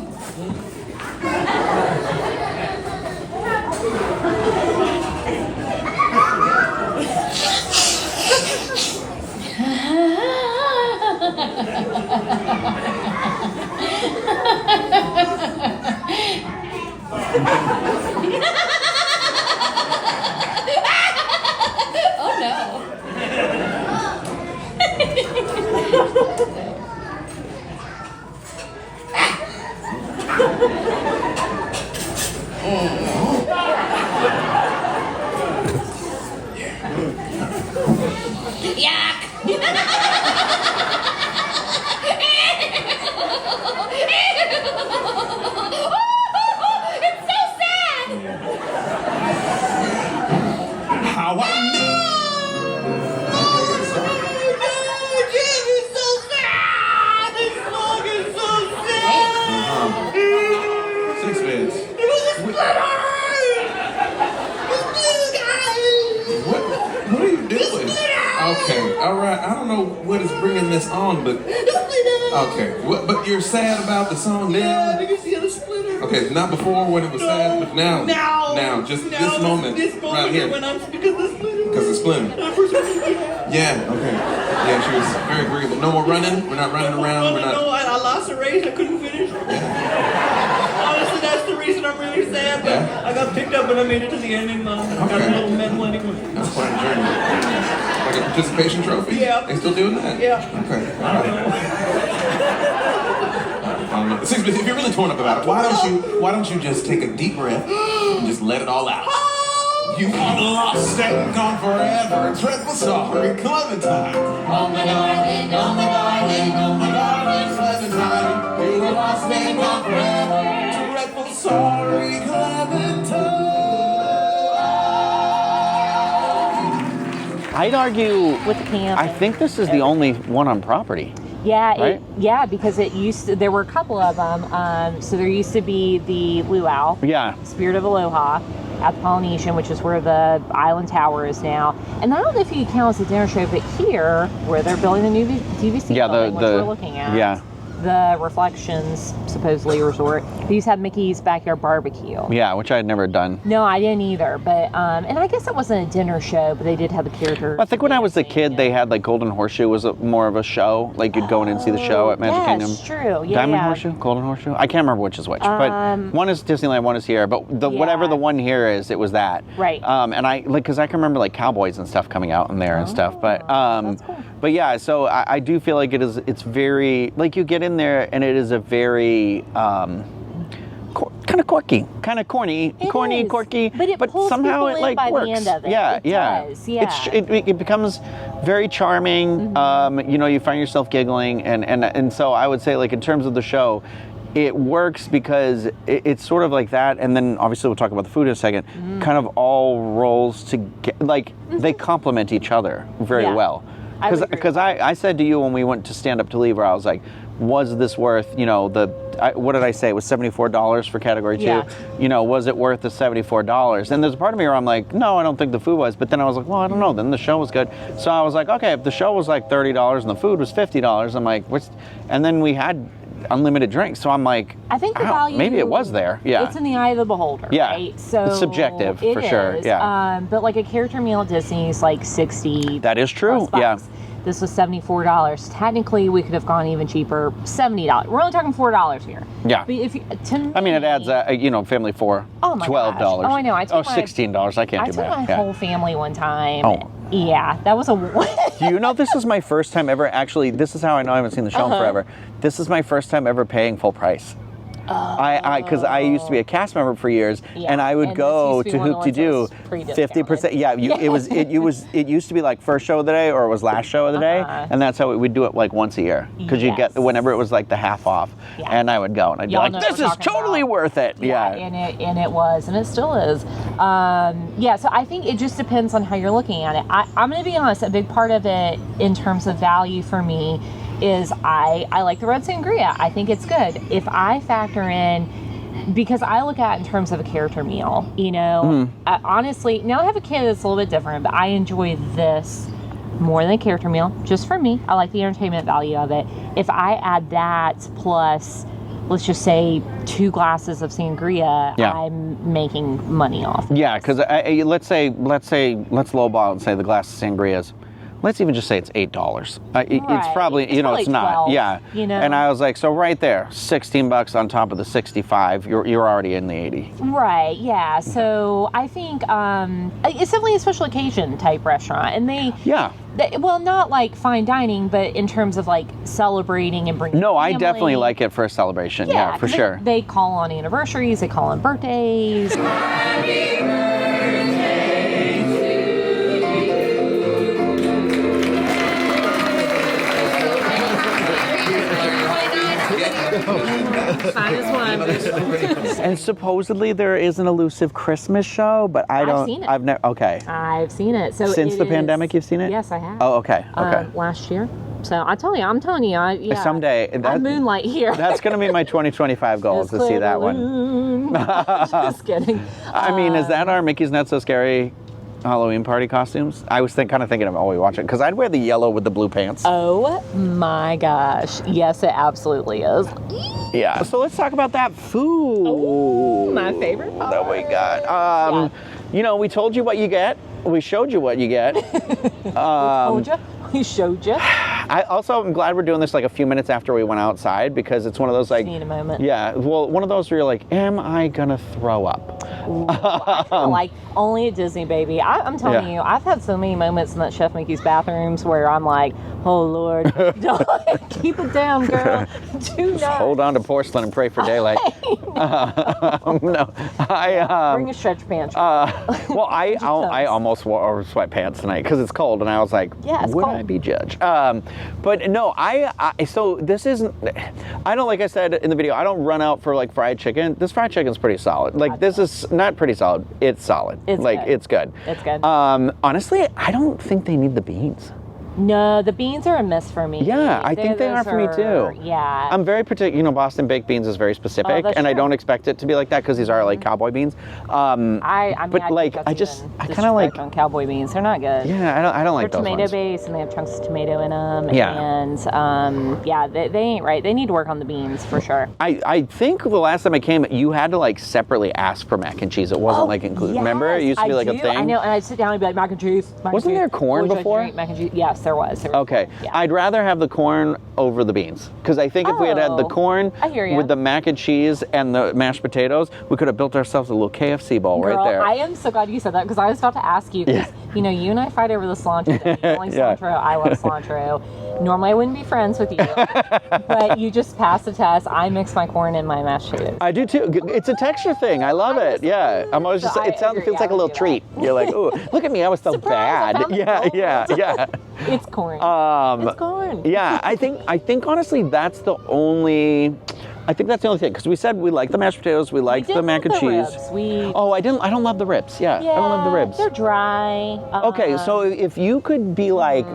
[SPEAKER 3] It's so sad.
[SPEAKER 6] How I know.
[SPEAKER 3] It's so sad. This song is so sad.
[SPEAKER 6] Six bits.
[SPEAKER 3] It was a splitter.
[SPEAKER 6] What are you doing? Okay, all right. I don't know what is bringing this on, but okay. But you're sad about the song now?
[SPEAKER 3] Yeah, you see the splitter.
[SPEAKER 6] Okay, not before when it was sad, but now.
[SPEAKER 3] Now,
[SPEAKER 6] just this moment.
[SPEAKER 3] This moment
[SPEAKER 6] right here.
[SPEAKER 3] when I'm because the splitter.
[SPEAKER 6] Because it's splinter. Yeah, okay. Yeah, she was very agreeable. No more running. We're not running around. We're not.
[SPEAKER 3] No, I lost a race. I couldn't finish. Honestly, that's the reason I'm really sad. But
[SPEAKER 6] Yeah.
[SPEAKER 3] I got picked up and I made it to the ending. Got
[SPEAKER 6] Okay.
[SPEAKER 3] a little medal anyway.
[SPEAKER 6] That's quite a journey. Like a participation trophy?
[SPEAKER 3] Yeah.
[SPEAKER 6] They still doing that?
[SPEAKER 3] Yeah.
[SPEAKER 6] Okay. All right. If you're really torn up about it, why don't you just take a deep breath and just let it all out? You are lost and gone forever. Dreadful sorry, Clementine.
[SPEAKER 3] Oh my darling, oh my darling, oh my darling,
[SPEAKER 6] Clementine.
[SPEAKER 3] you were lost and gone forever.
[SPEAKER 6] Dreadful sorry, Clementine.
[SPEAKER 1] I'd argue.
[SPEAKER 2] With the camp.
[SPEAKER 1] I think this is the only one on property.
[SPEAKER 2] Yeah,
[SPEAKER 1] Right?
[SPEAKER 2] because it used to, there were a couple of them. So there used to be the Luau,
[SPEAKER 1] Yeah.
[SPEAKER 2] Spirit of Aloha, at the Polynesian, which is where the Island Tower is now. And I don't know if you count as a dinner show, but here, where they're building the new DVC
[SPEAKER 1] Yeah,
[SPEAKER 2] building, which we're looking at,
[SPEAKER 1] yeah.
[SPEAKER 2] the Reflections, supposedly resort, these have Mickey's Backyard Barbecue.
[SPEAKER 1] Yeah, which I had never done.
[SPEAKER 2] No, I didn't either, but and I guess it wasn't a dinner show, but they did have the characters.
[SPEAKER 1] I think when I was a kid, they had like Golden Horseshoe was more of a show. Like you'd go in and see the show at Magic Kingdom.
[SPEAKER 2] Yes, true. Yeah,
[SPEAKER 1] Diamond
[SPEAKER 2] yeah.
[SPEAKER 1] Horseshoe, Golden Horseshoe. I can't remember which is which, but one is Disneyland, one is here. But whatever
[SPEAKER 2] Yeah.
[SPEAKER 1] the one here is, it was that.
[SPEAKER 2] Right.
[SPEAKER 1] And I like because I can remember like Cowboys and stuff coming out in there and stuff. But
[SPEAKER 2] that's cool.
[SPEAKER 1] but yeah, so I do feel like it's very like you get in there and it is a very kind of quirky, kind of corny,
[SPEAKER 2] It
[SPEAKER 1] corny,
[SPEAKER 2] is.
[SPEAKER 1] quirky,
[SPEAKER 2] But it pulls
[SPEAKER 1] somehow
[SPEAKER 2] people
[SPEAKER 1] it
[SPEAKER 2] in
[SPEAKER 1] like
[SPEAKER 2] by the
[SPEAKER 1] works.
[SPEAKER 2] end of it.
[SPEAKER 1] Yeah,
[SPEAKER 2] It
[SPEAKER 1] yeah.
[SPEAKER 2] does, yeah.
[SPEAKER 1] It becomes very charming.
[SPEAKER 2] Mm-hmm.
[SPEAKER 1] You know, you find yourself giggling, and so I would say like in terms of the show, it works because it's sort of like that, and then obviously we'll talk about the food in a second.
[SPEAKER 2] Mm-hmm.
[SPEAKER 1] Kind of all rolls to like they complement each other very
[SPEAKER 2] Yeah.
[SPEAKER 1] well.
[SPEAKER 2] I would agree.
[SPEAKER 1] Because I said to you when we went to Stand Up to Leave, where I was like, was this worth, you know, what did I say? It was $74 for category 2.
[SPEAKER 2] Yeah.
[SPEAKER 1] You know, was it worth the $74? And there's a part of me where I'm like, no, I don't think the food was. But then I was like, well, I don't know. Then the show was good. So I was like, okay, if the show was like $30 and the food was $50, I'm like, what's, and then we had unlimited drinks. So I'm like,
[SPEAKER 2] I think the value.
[SPEAKER 1] maybe it was there. Yeah.
[SPEAKER 2] It's in the eye of the beholder.
[SPEAKER 1] Yeah.
[SPEAKER 2] Right? So
[SPEAKER 1] It's subjective, for sure,
[SPEAKER 2] is.
[SPEAKER 1] yeah.
[SPEAKER 2] But like a character meal at Disney is like 60.
[SPEAKER 1] That is true,
[SPEAKER 2] plus bucks.
[SPEAKER 1] yeah.
[SPEAKER 2] This was $74. Technically, we could have gone even cheaper, $70. We're only talking $4 here.
[SPEAKER 1] Yeah.
[SPEAKER 2] But if you,
[SPEAKER 1] I mean, it adds, you know, family for
[SPEAKER 2] Oh my
[SPEAKER 1] $12.
[SPEAKER 2] gosh. Oh, I know. I took my-
[SPEAKER 1] $16. I can't
[SPEAKER 2] I
[SPEAKER 1] do
[SPEAKER 2] took
[SPEAKER 1] math.
[SPEAKER 2] my
[SPEAKER 1] Yeah.
[SPEAKER 2] whole family one time.
[SPEAKER 1] Oh.
[SPEAKER 2] Yeah, that was a.
[SPEAKER 1] Do you know this is my first time ever actually? This is how I know I haven't seen the show in forever. This is my first time ever paying full price. Because I used to be a cast member for years,
[SPEAKER 2] Yeah,
[SPEAKER 1] and I would
[SPEAKER 2] and
[SPEAKER 1] go
[SPEAKER 2] this used to
[SPEAKER 1] to
[SPEAKER 2] be one of the
[SPEAKER 1] Hoop-Dee-Doo,
[SPEAKER 2] ones that was pre-discounted.
[SPEAKER 1] 50%. Yeah, it used to be like first show of the day or it was last show of the day, and that's how we'd do it like once a year because you get
[SPEAKER 2] Yes.
[SPEAKER 1] whenever it was like the half off,
[SPEAKER 2] Yeah.
[SPEAKER 1] and I would go and I'd
[SPEAKER 2] Y'all
[SPEAKER 1] be
[SPEAKER 2] know
[SPEAKER 1] like,
[SPEAKER 2] what
[SPEAKER 1] this
[SPEAKER 2] we're
[SPEAKER 1] is
[SPEAKER 2] talking
[SPEAKER 1] totally
[SPEAKER 2] about.
[SPEAKER 1] worth it. Yeah.
[SPEAKER 2] And it was, and it still is. So I think it just depends on how you're looking at it. I'm going to be honest. A big part of it, in terms of value for me, is I like the red sangria. I think it's good. If I factor in, because I look at it in terms of a character meal, you know, honestly, now I have a kid that's a little bit different, but I enjoy this more than a character meal, just for me. I like the entertainment value of it. If I add that plus, let's just say 2 glasses of sangria,
[SPEAKER 1] Yeah.
[SPEAKER 2] I'm making money off.
[SPEAKER 1] Yeah, because let's lowball and say the glass of sangrias let's even just say it's $8. It's
[SPEAKER 7] Right.
[SPEAKER 1] probably,
[SPEAKER 7] It's
[SPEAKER 1] you know,
[SPEAKER 7] probably
[SPEAKER 1] it's not.
[SPEAKER 7] 12,
[SPEAKER 1] Yeah.
[SPEAKER 7] you know?
[SPEAKER 1] And I was like, so right there, $16 on top of the 65, you're already in the 80.
[SPEAKER 7] Right, yeah. So I think it's definitely a special occasion type restaurant. And
[SPEAKER 1] Yeah.
[SPEAKER 7] well, not like fine dining, but in terms of like celebrating and bringing
[SPEAKER 1] No, I
[SPEAKER 7] family.
[SPEAKER 1] definitely like it for a celebration. Yeah, for
[SPEAKER 7] 'cause
[SPEAKER 1] sure.
[SPEAKER 7] They call on anniversaries, they call on birthdays.
[SPEAKER 1] And supposedly there is an elusive Christmas show, but I don't.
[SPEAKER 7] seen it.
[SPEAKER 1] I've never. Okay.
[SPEAKER 7] I've seen it. So
[SPEAKER 1] Since
[SPEAKER 7] it
[SPEAKER 1] the
[SPEAKER 7] is-
[SPEAKER 1] pandemic, you've seen it?
[SPEAKER 7] Yes, I have.
[SPEAKER 1] Oh, okay. Okay.
[SPEAKER 7] Last year. So I'm telling you, yeah.
[SPEAKER 1] Someday,
[SPEAKER 7] I
[SPEAKER 1] that-
[SPEAKER 7] moonlight here.
[SPEAKER 1] That's going to be my 2025 goal is to see that one.
[SPEAKER 7] Just kidding.
[SPEAKER 1] I mean, is that our Mickey's Not So Scary Halloween party costumes? I was kind of thinking of we watch it because I'd wear the yellow with the blue pants.
[SPEAKER 7] Oh my gosh. Yes, it absolutely is.
[SPEAKER 1] Yeah. So let's talk about that food.
[SPEAKER 7] My favorite part.
[SPEAKER 1] That we got. You know, we told you what you get. We showed you what you get.
[SPEAKER 7] Told you. We showed you.
[SPEAKER 1] I also am glad we're doing this like a few minutes after we went outside because it's one of those like.
[SPEAKER 7] Need a moment.
[SPEAKER 1] Yeah. Well, one of those where you're like, am I gonna throw up?
[SPEAKER 7] Like only at Disney, baby. I'm telling
[SPEAKER 1] Yeah.
[SPEAKER 7] you, I've had so many moments in that Chef Mickey's bathrooms where I'm like, oh Lord, don't keep it down, girl. Do not.
[SPEAKER 1] Hold on to porcelain and pray for daylight. No,
[SPEAKER 7] Bring a stretch pants.
[SPEAKER 1] well, I almost wore sweatpants tonight because it's cold, and I was like,
[SPEAKER 7] Yeah, it's
[SPEAKER 1] would
[SPEAKER 7] cold.
[SPEAKER 1] I be judged? But no, so this isn't. I don't, like I said in the video, I don't run out for like fried chicken. This fried chicken's pretty solid. Like this is not pretty solid. It's solid.
[SPEAKER 7] It's
[SPEAKER 1] like
[SPEAKER 7] good.
[SPEAKER 1] it's good.
[SPEAKER 7] It's good.
[SPEAKER 1] Honestly, I don't think they need the beans.
[SPEAKER 7] No, the beans are a miss for me.
[SPEAKER 1] Yeah, I think they are for me too.
[SPEAKER 7] Yeah.
[SPEAKER 1] I'm very particular. You know, Boston baked beans is very specific,
[SPEAKER 7] that's
[SPEAKER 1] and I
[SPEAKER 7] true.
[SPEAKER 1] don't expect it to be like that because these are like cowboy beans.
[SPEAKER 7] I mean,
[SPEAKER 1] but
[SPEAKER 7] I
[SPEAKER 1] like,
[SPEAKER 7] think
[SPEAKER 1] I
[SPEAKER 7] that's
[SPEAKER 1] just,
[SPEAKER 7] even
[SPEAKER 1] I kind of like,
[SPEAKER 7] disrespect on cowboy beans. They're not good.
[SPEAKER 1] yeah, I don't like
[SPEAKER 7] They're
[SPEAKER 1] those
[SPEAKER 7] tomato
[SPEAKER 1] ones.
[SPEAKER 7] based and they have chunks of tomato in them.
[SPEAKER 1] Yeah.
[SPEAKER 7] And yeah, they ain't right. They need to work on the beans for sure.
[SPEAKER 1] I think the last time I came, you had to like separately ask for mac and cheese. It wasn't like included. Remember, it used to be like a thing.
[SPEAKER 7] I know, and I'd sit down and be like, mac and cheese. Mac and
[SPEAKER 1] Wasn't
[SPEAKER 7] cheese.
[SPEAKER 1] there corn
[SPEAKER 7] Would you like to
[SPEAKER 1] before?
[SPEAKER 7] drink Mac and cheese? Yes, there was. There was
[SPEAKER 1] Okay,
[SPEAKER 7] corn. Yeah.
[SPEAKER 1] I'd rather have the corn over the beans because I think if we had had the
[SPEAKER 7] Oh,
[SPEAKER 1] corn
[SPEAKER 7] I hear ya.
[SPEAKER 1] with the mac and cheese and the mashed potatoes, we could have built ourselves a little KFC bowl
[SPEAKER 7] Girl,
[SPEAKER 1] right there.
[SPEAKER 7] I am so glad you said that because I was about to ask you. 'Cause,
[SPEAKER 1] Yeah.
[SPEAKER 7] you know, you and I fight over the cilantro. thing. You don't like
[SPEAKER 1] Yeah.
[SPEAKER 7] cilantro. I love cilantro. Normally, I wouldn't be friends with you, but you just passed the test. I mix my corn in my mashed potatoes.
[SPEAKER 1] I do too. It's a texture thing. I love it. Yeah. I'm always just.
[SPEAKER 7] So
[SPEAKER 1] It
[SPEAKER 7] I agree.
[SPEAKER 1] feels like a
[SPEAKER 7] I
[SPEAKER 1] little
[SPEAKER 7] would do
[SPEAKER 1] treat. You're like, ooh, look at me. I was so
[SPEAKER 7] Surprise, I
[SPEAKER 1] bad.
[SPEAKER 7] found the
[SPEAKER 1] Yeah,
[SPEAKER 7] gold.
[SPEAKER 1] yeah.
[SPEAKER 7] It's corn. It's corn.
[SPEAKER 1] Yeah. I think honestly that's the only. I think that's the only thing because we said we like the mashed potatoes, we like
[SPEAKER 7] We
[SPEAKER 1] the
[SPEAKER 7] did
[SPEAKER 1] mac
[SPEAKER 7] love
[SPEAKER 1] and
[SPEAKER 7] the
[SPEAKER 1] cheese.
[SPEAKER 7] ribs. We
[SPEAKER 1] Oh, I don't love the ribs. Yeah, I don't love the ribs.
[SPEAKER 7] They're dry.
[SPEAKER 1] Okay, so if you could be like,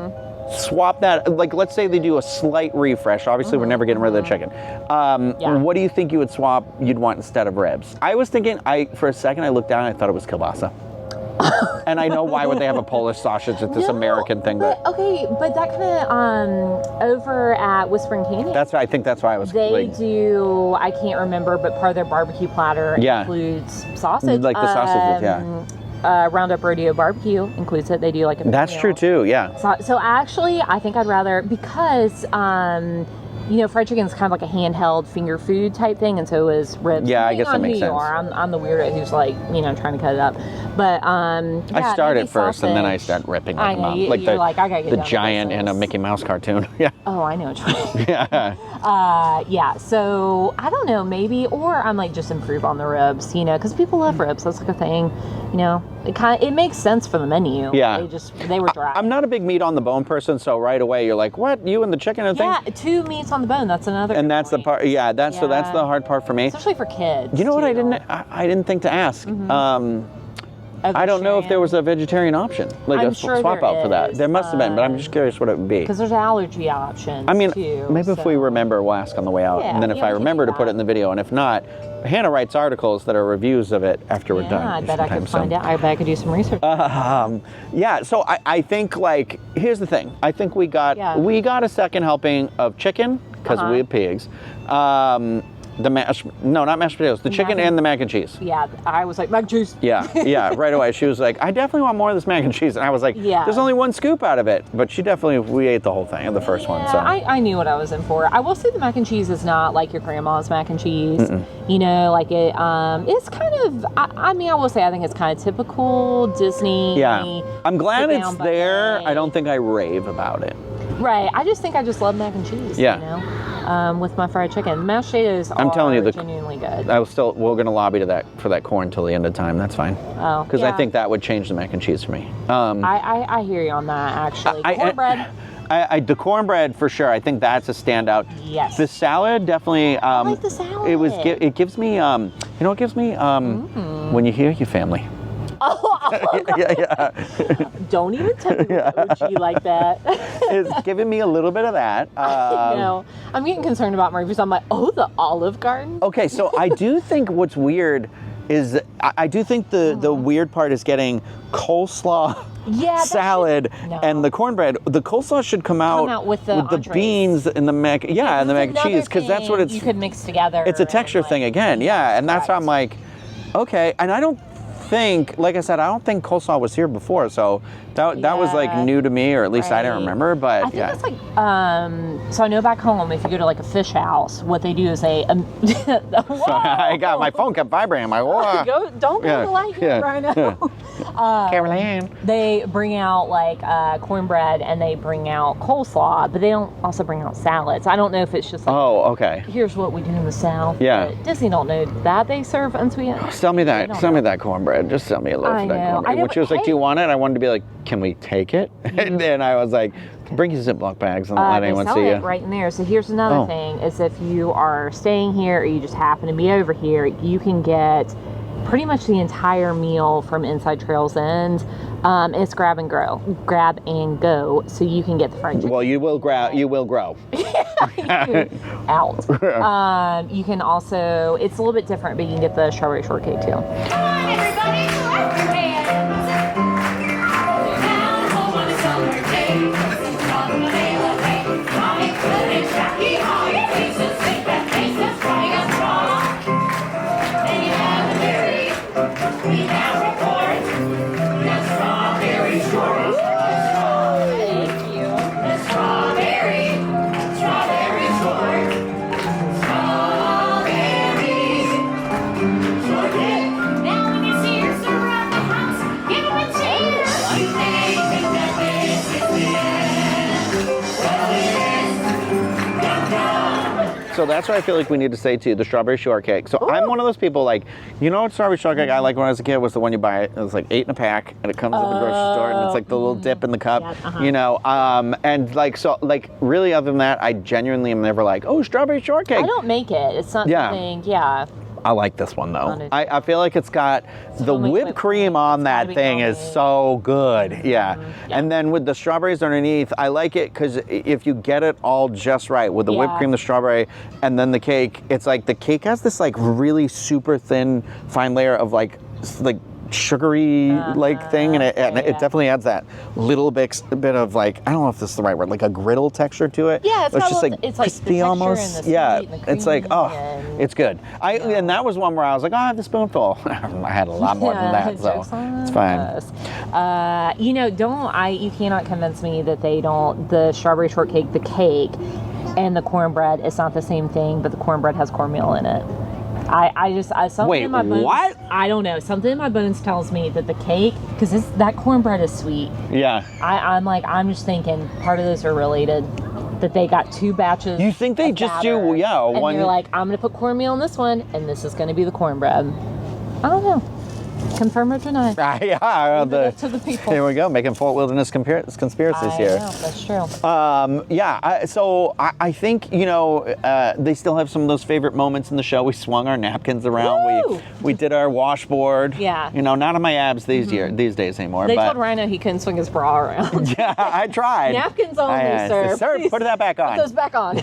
[SPEAKER 1] swap that, like let's say they do a slight refresh. Obviously, we're never getting rid of the chicken.
[SPEAKER 7] Yeah.
[SPEAKER 1] What do you think you'd want instead of ribs? I was thinking, for a second I looked down and I thought it was kielbasa. And I know why would they have a Polish sausage at this
[SPEAKER 7] No,
[SPEAKER 1] American thing, but
[SPEAKER 7] okay, but that kind of over at Whispering Canyon.
[SPEAKER 1] I think that's why I was
[SPEAKER 7] They
[SPEAKER 1] like,
[SPEAKER 7] do, I can't remember, but part of their barbecue platter
[SPEAKER 1] Yeah.
[SPEAKER 7] includes sausage.
[SPEAKER 1] Like the sausages, yeah.
[SPEAKER 7] Roundup Rodeo Barbecue includes it. They do like a
[SPEAKER 1] that's
[SPEAKER 7] meal.
[SPEAKER 1] true too, yeah.
[SPEAKER 7] So actually, I think I'd rather, because, you know, fried chicken is kind of like a handheld finger food type thing, and so is ribs.
[SPEAKER 1] Yeah, I
[SPEAKER 7] Depending
[SPEAKER 1] guess that
[SPEAKER 7] on
[SPEAKER 1] makes
[SPEAKER 7] who
[SPEAKER 1] sense.
[SPEAKER 7] you are. I'm the weirdo who's like, you know, trying to cut it up. But
[SPEAKER 1] I
[SPEAKER 7] yeah,
[SPEAKER 1] started
[SPEAKER 7] maybe
[SPEAKER 1] first and then I
[SPEAKER 7] sausage.
[SPEAKER 1] start ripping
[SPEAKER 7] I
[SPEAKER 1] like a
[SPEAKER 7] know,
[SPEAKER 1] mom.
[SPEAKER 7] you're like, I gotta get
[SPEAKER 1] the
[SPEAKER 7] down to
[SPEAKER 1] giant in a
[SPEAKER 7] business.
[SPEAKER 1] Mickey Mouse cartoon. Yeah.
[SPEAKER 7] Oh, I know.
[SPEAKER 1] Yeah.
[SPEAKER 7] Yeah, so I don't know, maybe, or I'm like just improve on the ribs, you know, because people love ribs. That's like a thing, you know. It makes sense for the menu.
[SPEAKER 1] Yeah.
[SPEAKER 7] They were dry.
[SPEAKER 1] I'm not a big meat on the bone person, so right away you're like, what? You and the chicken and thing?
[SPEAKER 7] Yeah, 2 meats on the bone. That's another.
[SPEAKER 1] And
[SPEAKER 7] good
[SPEAKER 1] that's the
[SPEAKER 7] point.
[SPEAKER 1] part. Yeah, so that's
[SPEAKER 7] Yeah.
[SPEAKER 1] the hard part for me.
[SPEAKER 7] Especially for kids.
[SPEAKER 1] You know what?
[SPEAKER 7] too.
[SPEAKER 1] I didn't think to ask. I don't know if there was a vegetarian option, like
[SPEAKER 7] I'm
[SPEAKER 1] a
[SPEAKER 7] sure
[SPEAKER 1] swap
[SPEAKER 7] there
[SPEAKER 1] out for that.
[SPEAKER 7] is,
[SPEAKER 1] There must have been, but I'm just curious what it would be.
[SPEAKER 7] because there's allergy options.
[SPEAKER 1] I mean,
[SPEAKER 7] too,
[SPEAKER 1] maybe if we
[SPEAKER 7] so-
[SPEAKER 1] remember, we'll ask on the way out,
[SPEAKER 7] Yeah,
[SPEAKER 1] and then if
[SPEAKER 7] yeah,
[SPEAKER 1] I
[SPEAKER 7] we can
[SPEAKER 1] remember
[SPEAKER 7] do
[SPEAKER 1] to put it
[SPEAKER 7] that.
[SPEAKER 1] in the video, and if not, Hannah writes articles that are reviews of it after we're
[SPEAKER 7] Yeah,
[SPEAKER 1] done.
[SPEAKER 7] I bet I could
[SPEAKER 1] sometime
[SPEAKER 7] find
[SPEAKER 1] soon.
[SPEAKER 7] out. I bet I could do some research.
[SPEAKER 1] Yeah, so I think like here's the thing. I think we got
[SPEAKER 7] Yeah.
[SPEAKER 1] a second helping of chicken because we have pigs. No, not mashed potatoes. The chicken and the mac and cheese.
[SPEAKER 7] Yeah, I was like, mac and cheese.
[SPEAKER 1] Yeah, right away. She was like, I definitely want more of this mac and cheese. And I was like,
[SPEAKER 7] Yeah.
[SPEAKER 1] there's only one scoop out of it. But we ate the whole thing, the first one. So
[SPEAKER 7] I knew what I was in for. I will say the mac and cheese is not like your grandma's mac and cheese. You know, like it's kind of, I mean, I will say I think it's kind of typical Disney.
[SPEAKER 1] yeah, I'm glad it's
[SPEAKER 7] sit-down
[SPEAKER 1] there.
[SPEAKER 7] buffet.
[SPEAKER 1] I don't think I rave about it.
[SPEAKER 7] Right. I just think I just love mac and cheese.
[SPEAKER 1] Yeah.
[SPEAKER 7] You know, with my fried chicken. Mashed potatoes
[SPEAKER 1] I'm telling you,
[SPEAKER 7] genuinely good.
[SPEAKER 1] we're gonna lobby for that corn till the end of time. That's fine.
[SPEAKER 7] Oh,
[SPEAKER 1] Because I
[SPEAKER 7] yeah.
[SPEAKER 1] think that would change the mac and cheese for me.
[SPEAKER 7] I hear you on that, actually. Cornbread.
[SPEAKER 1] The cornbread for sure. I think that's a standout.
[SPEAKER 7] Yes.
[SPEAKER 1] The salad definitely.
[SPEAKER 7] I like the salad.
[SPEAKER 1] It gives me. It gives me. When you hear your family. yeah.
[SPEAKER 7] Don't even tell me OG like that.
[SPEAKER 1] It's giving me a little bit of that.
[SPEAKER 7] You know, I'm getting concerned about Murphy, so I'm like, oh, the Olive Garden?
[SPEAKER 1] Okay, so I do think what's weird is I do think the weird part is getting coleslaw, salad, and the cornbread. The coleslaw should come out
[SPEAKER 7] with the entrees.
[SPEAKER 1] beans and the mac, and the mac and cheese, because that's what it's.
[SPEAKER 7] You could mix together.
[SPEAKER 1] It's a texture thing again, and that's how I'm like, okay, and I don't think, like I said, I don't think coleslaw was here before, so that was like new to me, or at least I didn't remember. But
[SPEAKER 7] I think it's like, so I know back home, if you go to like a fish house, what they do is they,
[SPEAKER 1] I got my phone kept vibrating. I'm like, whoa.
[SPEAKER 7] Don't go to the light here, Ryno.
[SPEAKER 1] Caroline.
[SPEAKER 7] They bring out like cornbread and they bring out coleslaw, but they don't also bring out salads. I don't know if it's just like,
[SPEAKER 1] okay.
[SPEAKER 7] Here's what we do in the South.
[SPEAKER 1] Yeah.
[SPEAKER 7] But Disney don't know that they serve unsweet.
[SPEAKER 1] Sell me that. Sell me that cornbread. Just sell me a loaf of that cornbread. When she was like, do you want it? I wanted to be like, can we take it? And then I was like, bring your Ziploc bags and let anyone
[SPEAKER 7] they
[SPEAKER 1] see
[SPEAKER 7] sell
[SPEAKER 1] you.
[SPEAKER 7] it right in there. So here's another thing: is if you are staying here or you just happen to be over here, you can get pretty much the entire meal from Inside Trails End. It's grab and go. So you can get the fried chicken.
[SPEAKER 1] Well, you will grow.
[SPEAKER 7] Out. You can also, it's a little bit different, but you can get the strawberry shortcake too.
[SPEAKER 3] Come on, everybody, clap your hands. Down home on a summer day, on the Layla Bay. Mommy, Clint, and Jackie, all your faces, think that face that's running us strong. And you have a berry, we have reports. The strawberry shortcake.
[SPEAKER 7] Thank you.
[SPEAKER 3] The strawberry short. Now when you see her around the house, give him a cheer. You may think that this is the end. Well, it is.
[SPEAKER 1] So that's what I feel like we need to say too, the strawberry shortcake. So I'm one of those people, like, you know what strawberry shortcake I like when I was a kid was the one you buy, it was like 8 in a pack, and it comes at the grocery store, and it's like the little dip in the cup, you know, and like, so like really other than that, I genuinely am never like, oh, strawberry shortcake.
[SPEAKER 7] I don't make it. It's not something,
[SPEAKER 1] I like this one though. I feel like it's got the whipped cream on that thing is so good. Yeah. And then with the strawberries underneath, I like it because if you get it all just right with the whipped cream, the strawberry, and then the cake, it's like the cake has this like really super thin, fine layer of like sugary thing, and it definitely adds that little bit of like, I don't know if this is the right word, like a griddle texture to it.
[SPEAKER 7] Yeah, it's
[SPEAKER 1] just like
[SPEAKER 7] it's like
[SPEAKER 1] crispy
[SPEAKER 7] the
[SPEAKER 1] almost.
[SPEAKER 7] and the
[SPEAKER 1] Yeah,
[SPEAKER 7] sweet and the
[SPEAKER 1] it's like, oh,
[SPEAKER 7] creamy
[SPEAKER 1] it's good. And that was one where I was like, oh, I have the spoonful. I had a lot more than that, so it's fine.
[SPEAKER 7] You know, you cannot convince me that the strawberry shortcake, the cake, and the cornbread is not the same thing, but the cornbread has cornmeal in it. Something
[SPEAKER 1] Wait,
[SPEAKER 7] in my bones,
[SPEAKER 1] what?
[SPEAKER 7] I don't know. Something in my bones tells me that the cake, because that cornbread is sweet.
[SPEAKER 1] Yeah.
[SPEAKER 7] I'm just thinking part of those are related. That they got 2 batches.
[SPEAKER 1] You think they just do,
[SPEAKER 7] and
[SPEAKER 1] one.
[SPEAKER 7] you're like, I'm going to put cornmeal in this one, and this is going to be the cornbread. I don't know. Confirm or deny.
[SPEAKER 1] Yeah,
[SPEAKER 7] to the people.
[SPEAKER 1] Here we go, making Fort Wilderness conspiracies here.
[SPEAKER 7] Know, that's true.
[SPEAKER 1] So I think, you know, they still have some of those favorite moments in the show. We swung our napkins around.
[SPEAKER 7] Woo!
[SPEAKER 1] We did our washboard.
[SPEAKER 7] Yeah.
[SPEAKER 1] You know, not on my abs these days anymore.
[SPEAKER 7] They told Ryno he couldn't swing his bra around.
[SPEAKER 1] Yeah, I tried.
[SPEAKER 7] Napkins only, sir.
[SPEAKER 1] Sir,
[SPEAKER 7] Please
[SPEAKER 1] put that back on.
[SPEAKER 7] Put those back on.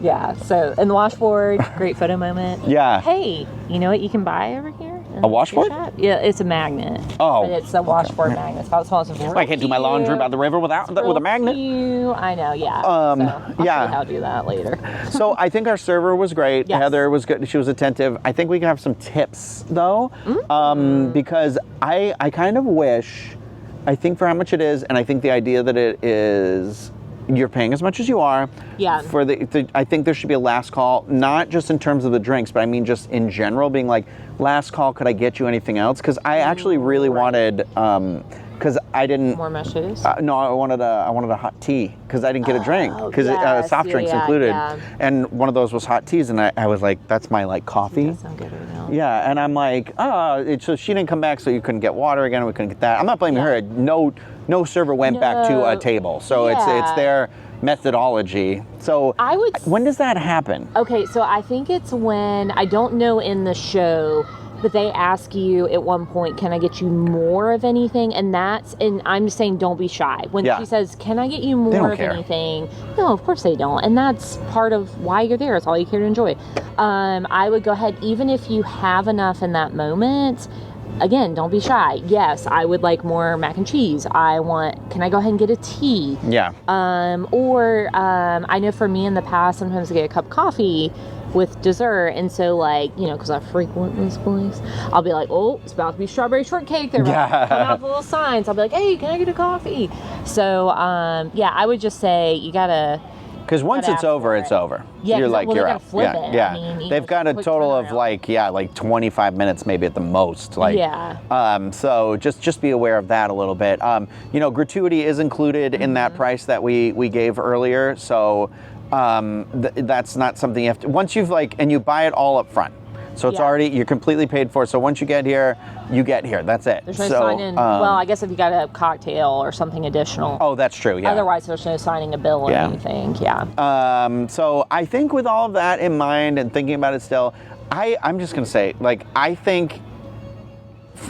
[SPEAKER 7] Yeah. So, and the washboard, great photo moment.
[SPEAKER 1] Yeah.
[SPEAKER 7] Hey, you know what you can buy over here?
[SPEAKER 1] A washboard?
[SPEAKER 7] Yeah, it's a magnet.
[SPEAKER 1] Oh,
[SPEAKER 7] But it's a washboard magnet. It's about small.
[SPEAKER 1] I can't do my laundry by the river with a magnet.
[SPEAKER 7] I know, yeah.
[SPEAKER 1] Um,
[SPEAKER 7] so I'll show
[SPEAKER 1] yeah.
[SPEAKER 7] you how to do that later.
[SPEAKER 1] So I think our server was great.
[SPEAKER 7] Yes.
[SPEAKER 1] Heather was good. She was attentive. I think we can have some tips though, because I kind of wish, I think for how much it is, and I think the idea that it is, you're paying as much as you are.
[SPEAKER 7] Yeah.
[SPEAKER 1] For I think there should be a last call, not just in terms of the drinks, but I mean just in general, being like, last call, could I get you anything else? Because I actually really wanted, because I didn't.
[SPEAKER 7] More mushes?
[SPEAKER 1] No, I wanted a hot tea because I didn't get a drink because
[SPEAKER 7] yes,
[SPEAKER 1] soft drinks included,
[SPEAKER 7] yeah.
[SPEAKER 1] and one of those was hot teas, and I was like, that's my like coffee.
[SPEAKER 7] That sounds good right now.
[SPEAKER 1] Yeah, and I'm like, so she didn't come back, so you couldn't get water again. We couldn't get that. I'm not blaming her. No server went back to a table, so it's their methodology. So when does that happen?
[SPEAKER 7] Okay, so I think it's when, I don't know in the show, but they ask you at one point, can I get you more of anything? And I'm just saying, don't be shy. When she says, can I get you more of anything? No, of course they don't. And that's part of why you're there. It's all you care to enjoy. I would go ahead, even if you have enough in that moment, again, don't be shy. Yes, I would like more mac and cheese. can I go ahead and get a tea?
[SPEAKER 1] Yeah.
[SPEAKER 7] I know for me in the past, sometimes I get a cup of coffee with dessert, and so because I frequent this place, I'll be like, oh, it's about to be strawberry shortcake. They're about to come out the little signs. I'll be like, hey, can I get a coffee? So I would just say you gotta.
[SPEAKER 1] Because once it's over, it's over.
[SPEAKER 7] Yeah,
[SPEAKER 1] you're like, you're out.
[SPEAKER 7] Flip it.
[SPEAKER 1] Yeah.
[SPEAKER 7] I mean,
[SPEAKER 1] They've got a total of like 25 minutes maybe at the most. So just be aware of that a little bit. Gratuity is included in that price that we gave earlier. So that's not something you have to, once you've and you buy it all up front. So it's already, you're completely paid for. So once you get here, you get here. That's it.
[SPEAKER 7] There's no sign-in. Well, I guess if you got a cocktail or something additional.
[SPEAKER 1] Oh, that's true, yeah.
[SPEAKER 7] Otherwise, there's no signing a bill or anything,
[SPEAKER 1] So I think with all of that in mind and thinking about it still, I'm just going to say, I think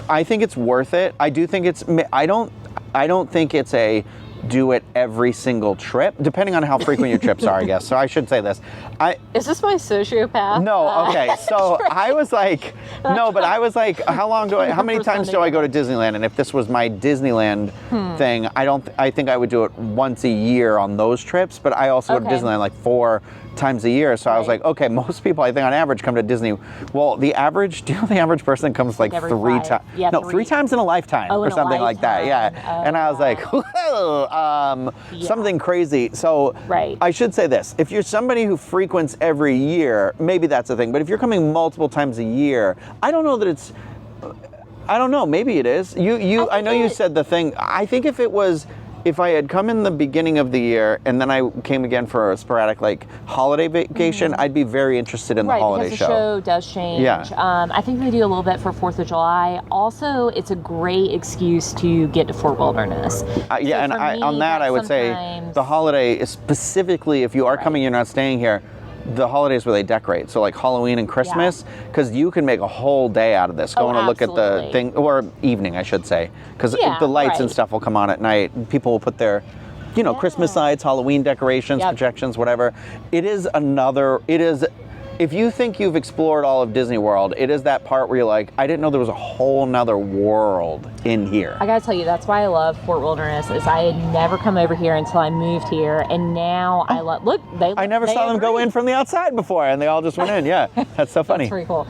[SPEAKER 1] it's worth it. I do think I don't think it's a do it every single trip, depending on how frequent your trips are, I guess. So I should say this.
[SPEAKER 7] Is this my sociopath?
[SPEAKER 1] No, okay. So I was like, how many times do I go to Disneyland? And if this was my Disneyland thing, I think I would do it once a year on those trips, but I also go to Disneyland 4 times a year. So I was like, okay, most people I think on average come to Disney. Well, do you know the average person comes like 3 times?
[SPEAKER 7] Yeah,
[SPEAKER 1] no, 3 times in a lifetime or something like that. Yeah. And I was like, whoa, something crazy. So I should say this. If you're somebody who frequents every year, maybe that's a thing. But if you're coming multiple times a year, I don't know that it's, I don't know, maybe it is. I know you said the thing. I think if I had come in the beginning of the year and then I came again for a sporadic holiday vacation, I'd be very interested in the holiday
[SPEAKER 7] because the show does change.
[SPEAKER 1] Yeah.
[SPEAKER 7] I think they do a little bit for 4th of July. Also, it's a great excuse to get to Fort Wilderness.
[SPEAKER 1] On that I would say the holiday is specifically, if you are coming, you're not staying here, the holidays where they decorate. So Halloween and Christmas, because you can make a whole day out of this. Going to look at the thing, or evening, I should say, because the lights and stuff will come on at night. People will put their, Christmas lights, Halloween decorations, projections, whatever. If you think you've explored all of Disney World, it is that part where you're like, I didn't know there was a whole nother world in here.
[SPEAKER 7] I gotta tell you, that's why I love Fort Wilderness, is I had never come over here until I moved here, and now I love,
[SPEAKER 1] I never saw them go in from the outside before, and they all just went in, yeah. That's so funny.
[SPEAKER 7] That's pretty cool.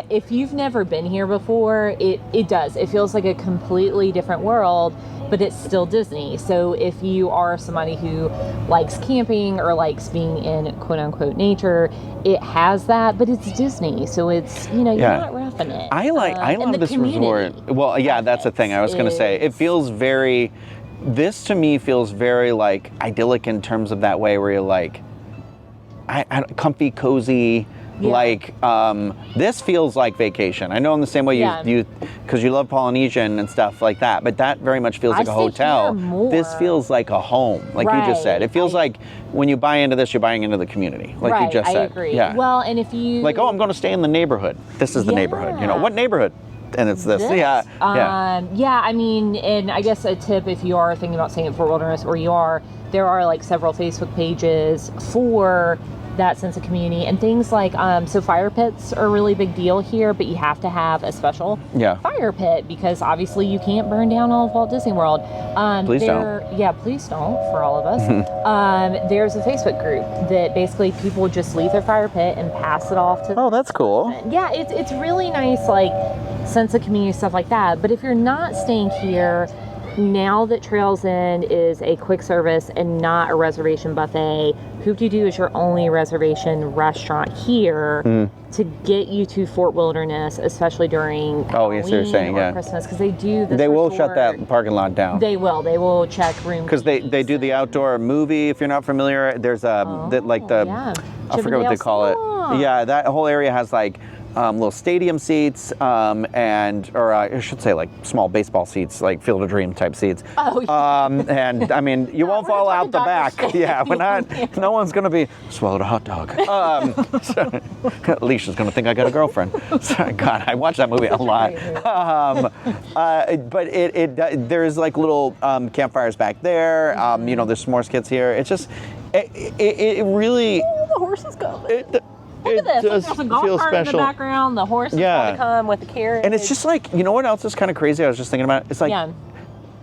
[SPEAKER 7] If you've never been here before, it does. It feels like a completely different world, but it's still Disney. So if you are somebody who likes camping or likes being in quote-unquote nature, it has that, but it's Disney, so it's, you're not roughing it.
[SPEAKER 1] I love this resort. Well, yeah, that's the thing. I was going to say, it feels very, this to me feels very idyllic in terms of that way where you're comfy, cozy. This feels like vacation. I know in the same way you because you love Polynesian and stuff like that, but that very much feels like a hotel. This feels like a home, you just said. It feels like when you buy into this, you're buying into the community, you just said.
[SPEAKER 7] I agree.
[SPEAKER 1] Yeah.
[SPEAKER 7] Well, and if you
[SPEAKER 1] I'm going to stay in the neighborhood. This is the neighborhood. What neighborhood? And it's this. Yeah.
[SPEAKER 7] I mean, and I guess a tip if you are thinking about staying at Fort Wilderness, or there are several Facebook pages for that sense of community. And things like, so fire pits are a really big deal here, but you have to have a special fire pit because obviously you can't burn down all of Walt Disney World.
[SPEAKER 1] Please don't.
[SPEAKER 7] Yeah, please don't, for all of us. There's a Facebook group that basically people just leave their fire pit and pass it off to
[SPEAKER 1] Oh, that's cool.
[SPEAKER 7] Yeah, it's really nice, like, sense of community, stuff like that. But if you're not staying here, now that Trails End is a quick service and not a reservation buffet, Hoop-Dee-Doo is your only reservation restaurant here to get you to Fort Wilderness, especially during Halloween or Christmas, because they do this
[SPEAKER 1] They will shut that parking lot down.
[SPEAKER 7] They will check room
[SPEAKER 1] because they do the outdoor movie. If you're not familiar, there's I forget what they call it. Yeah, that whole area has like little stadium seats, or I should say like small baseball seats, like Field of Dream type seats.
[SPEAKER 7] Oh, yeah.
[SPEAKER 1] And I mean, you won't fall out the back. Yeah, we're not. No one's gonna be swallowed a hot dog. So, Alicia's gonna think I got a girlfriend. So, God, I watched that movie a lot. But there's like little campfires back there. You know, there's s'mores kits here. It's just, it really.
[SPEAKER 7] Oh, the horse is coming. Look
[SPEAKER 1] It
[SPEAKER 7] at this.
[SPEAKER 1] does
[SPEAKER 7] There's a golf
[SPEAKER 1] feel
[SPEAKER 7] cart
[SPEAKER 1] special.
[SPEAKER 7] in the background. The horse is going to come with the carriage.
[SPEAKER 1] And it's just like, you know what else is kind of crazy? I was just thinking about it. It's like,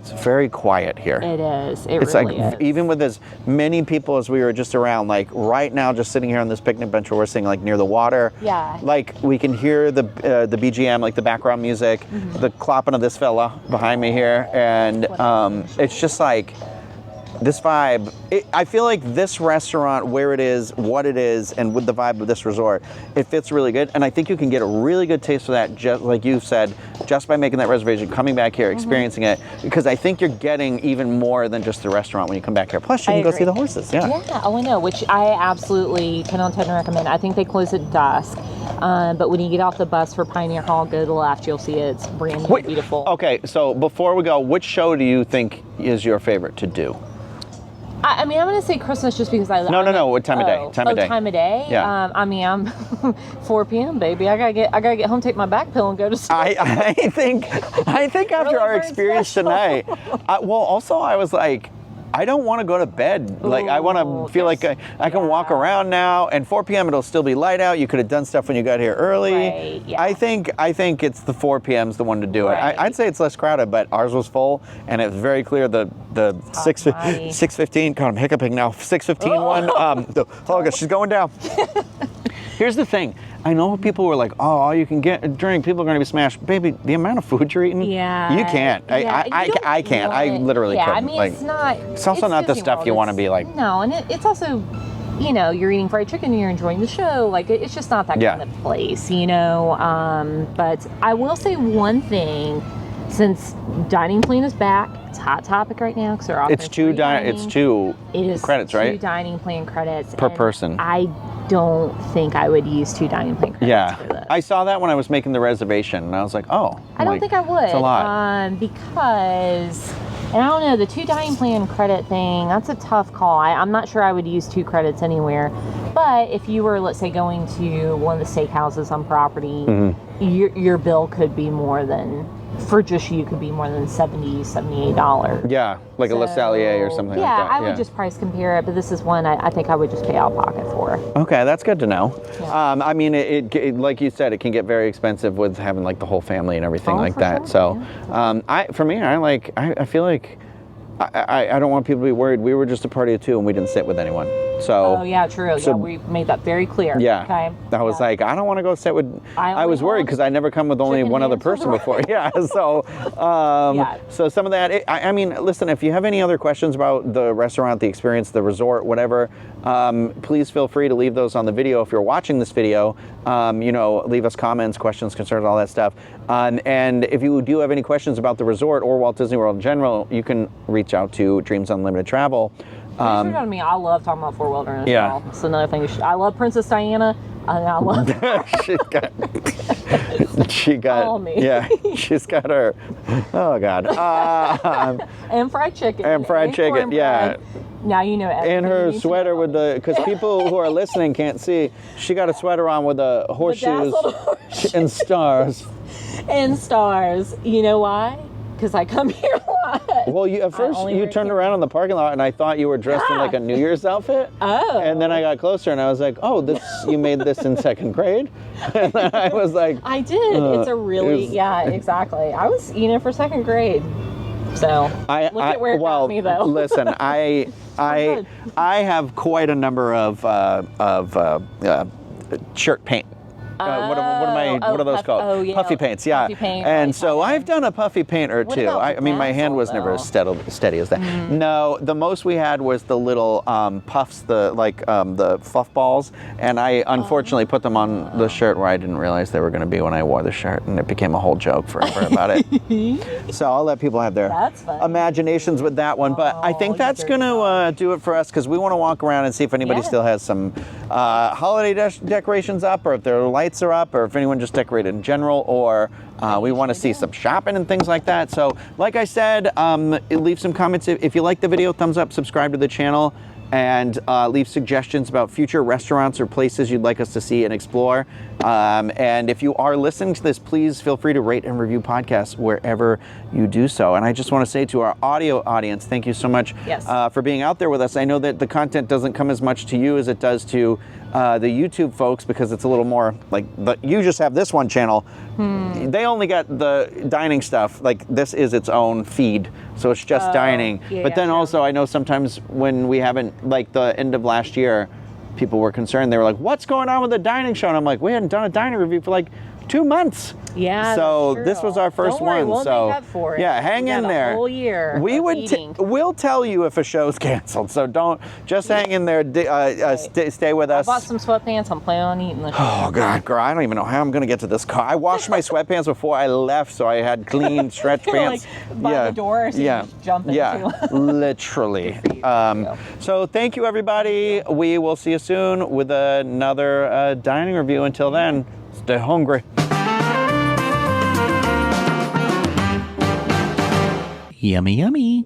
[SPEAKER 1] it's very quiet here.
[SPEAKER 7] It is.
[SPEAKER 1] It's
[SPEAKER 7] really
[SPEAKER 1] like,
[SPEAKER 7] is.
[SPEAKER 1] even with as many people as we were just around, like right now, just sitting here on this picnic bench where we're sitting like near the water.
[SPEAKER 7] Yeah.
[SPEAKER 1] Like we can hear the BGM, like the background music, the clopping of this fella behind me here. And it's just like, this vibe, I feel like this restaurant, where it is, what it is, and with the vibe of this resort, it fits really good. And I think you can get a really good taste for that, just like you said, just by making that reservation, coming back here, experiencing it. Because I think you're getting even more than just the restaurant when you come back here. Plus, you can go see the horses. Yeah.
[SPEAKER 7] Yeah. Oh, I know. Which I absolutely 10 on 10 recommend. I think they close at dusk. But when you get off the bus for Pioneer Hall, go to the left. You'll see it's brand new, beautiful.
[SPEAKER 1] Okay. So before we go, which show do you think is your favorite to do?
[SPEAKER 7] I mean, I'm going to say Christmas just because I love it.
[SPEAKER 1] No. What time of day? Time of day.
[SPEAKER 7] Yeah. I mean, I'm 4 p.m. baby. I gotta get home, take my back pill, and go to sleep.
[SPEAKER 1] I think after
[SPEAKER 7] Really
[SPEAKER 1] our experience tonight, I was like, I don't want to go to bed. Like, I want to feel like I can walk around now. And 4 p.m. it'll still be light out. You could have done stuff when you got here early.
[SPEAKER 7] Right, yeah.
[SPEAKER 1] I think it's the 4 p.m.'s the one to do it. I'd say it's less crowded, but ours was full, and it was very clear the 6:15. God, I'm hiccuping now. 6:15 one. Oh God, she's going down. Here's the thing. I know people were like, oh, all you can get a drink, people are going to be smashed. Baby, the amount of food you're eating, you can't. I can't. I literally couldn't.
[SPEAKER 7] I mean,
[SPEAKER 1] like,
[SPEAKER 7] it's not.
[SPEAKER 1] It's also not the stuff you want to be like.
[SPEAKER 7] No, and it's also, you know, you're eating fried chicken and you're enjoying the show. Like, it's just not that kind of place, you know. But I will say one thing, since dining plan is back, it's a hot topic right now because they're offering
[SPEAKER 1] It's two credits, right?
[SPEAKER 7] 2 dining plan credits
[SPEAKER 1] per person.
[SPEAKER 7] I don't think I would use 2 dining plan credits for this.
[SPEAKER 1] I saw that when I was making the reservation, and I was like, oh.
[SPEAKER 7] I don't think I would.
[SPEAKER 1] It's a lot.
[SPEAKER 7] Because, and I don't know, the 2 dining plan credit thing, that's a tough call. I'm not sure I would use 2 credits anywhere. But if you were, let's say, going to one of the steakhouses on property, your bill could be more than, for just you, could be more than $70, $78.
[SPEAKER 1] Yeah, like a Le Cellier or something like that.
[SPEAKER 7] Yeah, I would just price compare it, but this is one I think I would just pay out of pocket for.
[SPEAKER 1] Okay, that's good to know.
[SPEAKER 7] Yeah.
[SPEAKER 1] I mean, it like you said, it can get very expensive with having like the whole family and everything like that.
[SPEAKER 7] Sure.
[SPEAKER 1] So, I feel like I don't want people to be worried. We were just a party of 2 and we didn't sit with anyone. So.
[SPEAKER 7] Oh yeah, true.
[SPEAKER 1] So,
[SPEAKER 7] yeah, we made that very clear.
[SPEAKER 1] Yeah.
[SPEAKER 7] Okay.
[SPEAKER 1] I was like, I don't want to go sit with. I was worried because I never come with only
[SPEAKER 7] chicken
[SPEAKER 1] one other
[SPEAKER 7] hands.
[SPEAKER 1] person before. Yeah. So. So some of that. I mean, listen. If you have any other questions about the restaurant, the experience, the resort, whatever, please feel free to leave those on the video. If you're watching this video, you know, leave us comments, questions, concerns, all that stuff. And if you do have any questions about the resort or Walt Disney World in general, you can reach out to Dreams Unlimited Travel.
[SPEAKER 7] I mean, I love talking about Fort Wilderness.
[SPEAKER 1] Yeah.
[SPEAKER 7] Well. It's another thing. I love Princess Diana. I love.
[SPEAKER 1] she got.
[SPEAKER 7] Call me.
[SPEAKER 1] Yeah, she's got her. Oh God.
[SPEAKER 7] And fried chicken.
[SPEAKER 1] And fried chicken.
[SPEAKER 7] cornbread.
[SPEAKER 1] Yeah.
[SPEAKER 7] Now you know everything.
[SPEAKER 1] And her
[SPEAKER 7] you need to
[SPEAKER 1] sweater
[SPEAKER 7] know.
[SPEAKER 1] with the, because people who are listening can't see, she got a sweater on with the horseshoes and stars.
[SPEAKER 7] And stars. You know why? Because I come here a lot.
[SPEAKER 1] Well, at first
[SPEAKER 2] only
[SPEAKER 1] you
[SPEAKER 2] wear
[SPEAKER 1] turned
[SPEAKER 2] camo.
[SPEAKER 1] around in the parking lot, and I thought you were dressed in
[SPEAKER 2] Yeah.
[SPEAKER 1] like a New Year's outfit.
[SPEAKER 2] Oh.
[SPEAKER 1] And then I got closer, and I was like, "Oh, you made this in second grade." And then I was like,
[SPEAKER 2] I did. It's a really, yeah, exactly. I was, for second grade. So look at where it got me, though.
[SPEAKER 1] Listen, I
[SPEAKER 2] good.
[SPEAKER 1] have quite a number of shirt paint. What are those called?
[SPEAKER 2] Oh, yeah.
[SPEAKER 1] Puffy paints, yeah.
[SPEAKER 2] Puffy paint,
[SPEAKER 1] and
[SPEAKER 2] like
[SPEAKER 1] so
[SPEAKER 2] that.
[SPEAKER 1] I've done a puffy paint or
[SPEAKER 2] What
[SPEAKER 1] two.
[SPEAKER 2] about
[SPEAKER 1] I mean, my hand was never as
[SPEAKER 2] pencil,
[SPEAKER 1] steady as that. No, the most we had was the little puffs, the fluff balls, and I unfortunately put them on the shirt where I didn't realize they were going to be when I wore the shirt, and it became a whole joke forever about it. So I'll let people have their
[SPEAKER 2] That's funny.
[SPEAKER 1] imaginations with that one, but I think that's going to do it for us because we want to walk around and see if anybody
[SPEAKER 2] Yeah.
[SPEAKER 1] still has some holiday decorations up, or if their lights are up, or if anyone just decorated in general, or we want to see some shopping and things like that. So like I said, leave some comments if you like the video, thumbs up, subscribe to the channel, and leave suggestions about future restaurants or places you'd like us to see and explore. And if you are listening to this, please feel free to rate and review podcasts wherever you do so. And I just want to say to our audio audience, thank you so much
[SPEAKER 2] Yes.
[SPEAKER 1] for being out there with us. I know that the content doesn't come as much to you as it does to the YouTube folks, because it's a little more like, you just have this one channel. They only got the dining stuff. Like, this is its own feed, so it's just dining.
[SPEAKER 2] yeah,
[SPEAKER 1] But then
[SPEAKER 2] yeah.
[SPEAKER 1] also, I know sometimes when we haven't, like the end of last year, people were concerned. They were like, what's going on with the dining show? And I'm like, we hadn't done a dining review for like 2 months.
[SPEAKER 2] Yeah,
[SPEAKER 1] So
[SPEAKER 2] that's
[SPEAKER 1] this
[SPEAKER 2] true.
[SPEAKER 1] was our 1st
[SPEAKER 2] Don't worry,
[SPEAKER 1] one.
[SPEAKER 2] we'll
[SPEAKER 1] so
[SPEAKER 2] make up for it.
[SPEAKER 1] yeah, hang
[SPEAKER 2] We
[SPEAKER 1] in
[SPEAKER 2] got
[SPEAKER 1] there.
[SPEAKER 2] A whole year.
[SPEAKER 1] We
[SPEAKER 2] of
[SPEAKER 1] would
[SPEAKER 2] eating.
[SPEAKER 1] we'll tell you if a show's canceled. So don't just hang in there. Stay with
[SPEAKER 2] I
[SPEAKER 1] us.
[SPEAKER 2] bought some sweatpants. I'm planning on eating the show.
[SPEAKER 1] Oh God, girl, I don't even know how I'm gonna get to this car. I washed my sweatpants before I left, so I had clean stretch pants.
[SPEAKER 2] Like, by the door, so you just jump into
[SPEAKER 1] Yeah, literally. So thank you, everybody. We will see you soon with another dining review. Until then, stay hungry.
[SPEAKER 8] Yummy, yummy.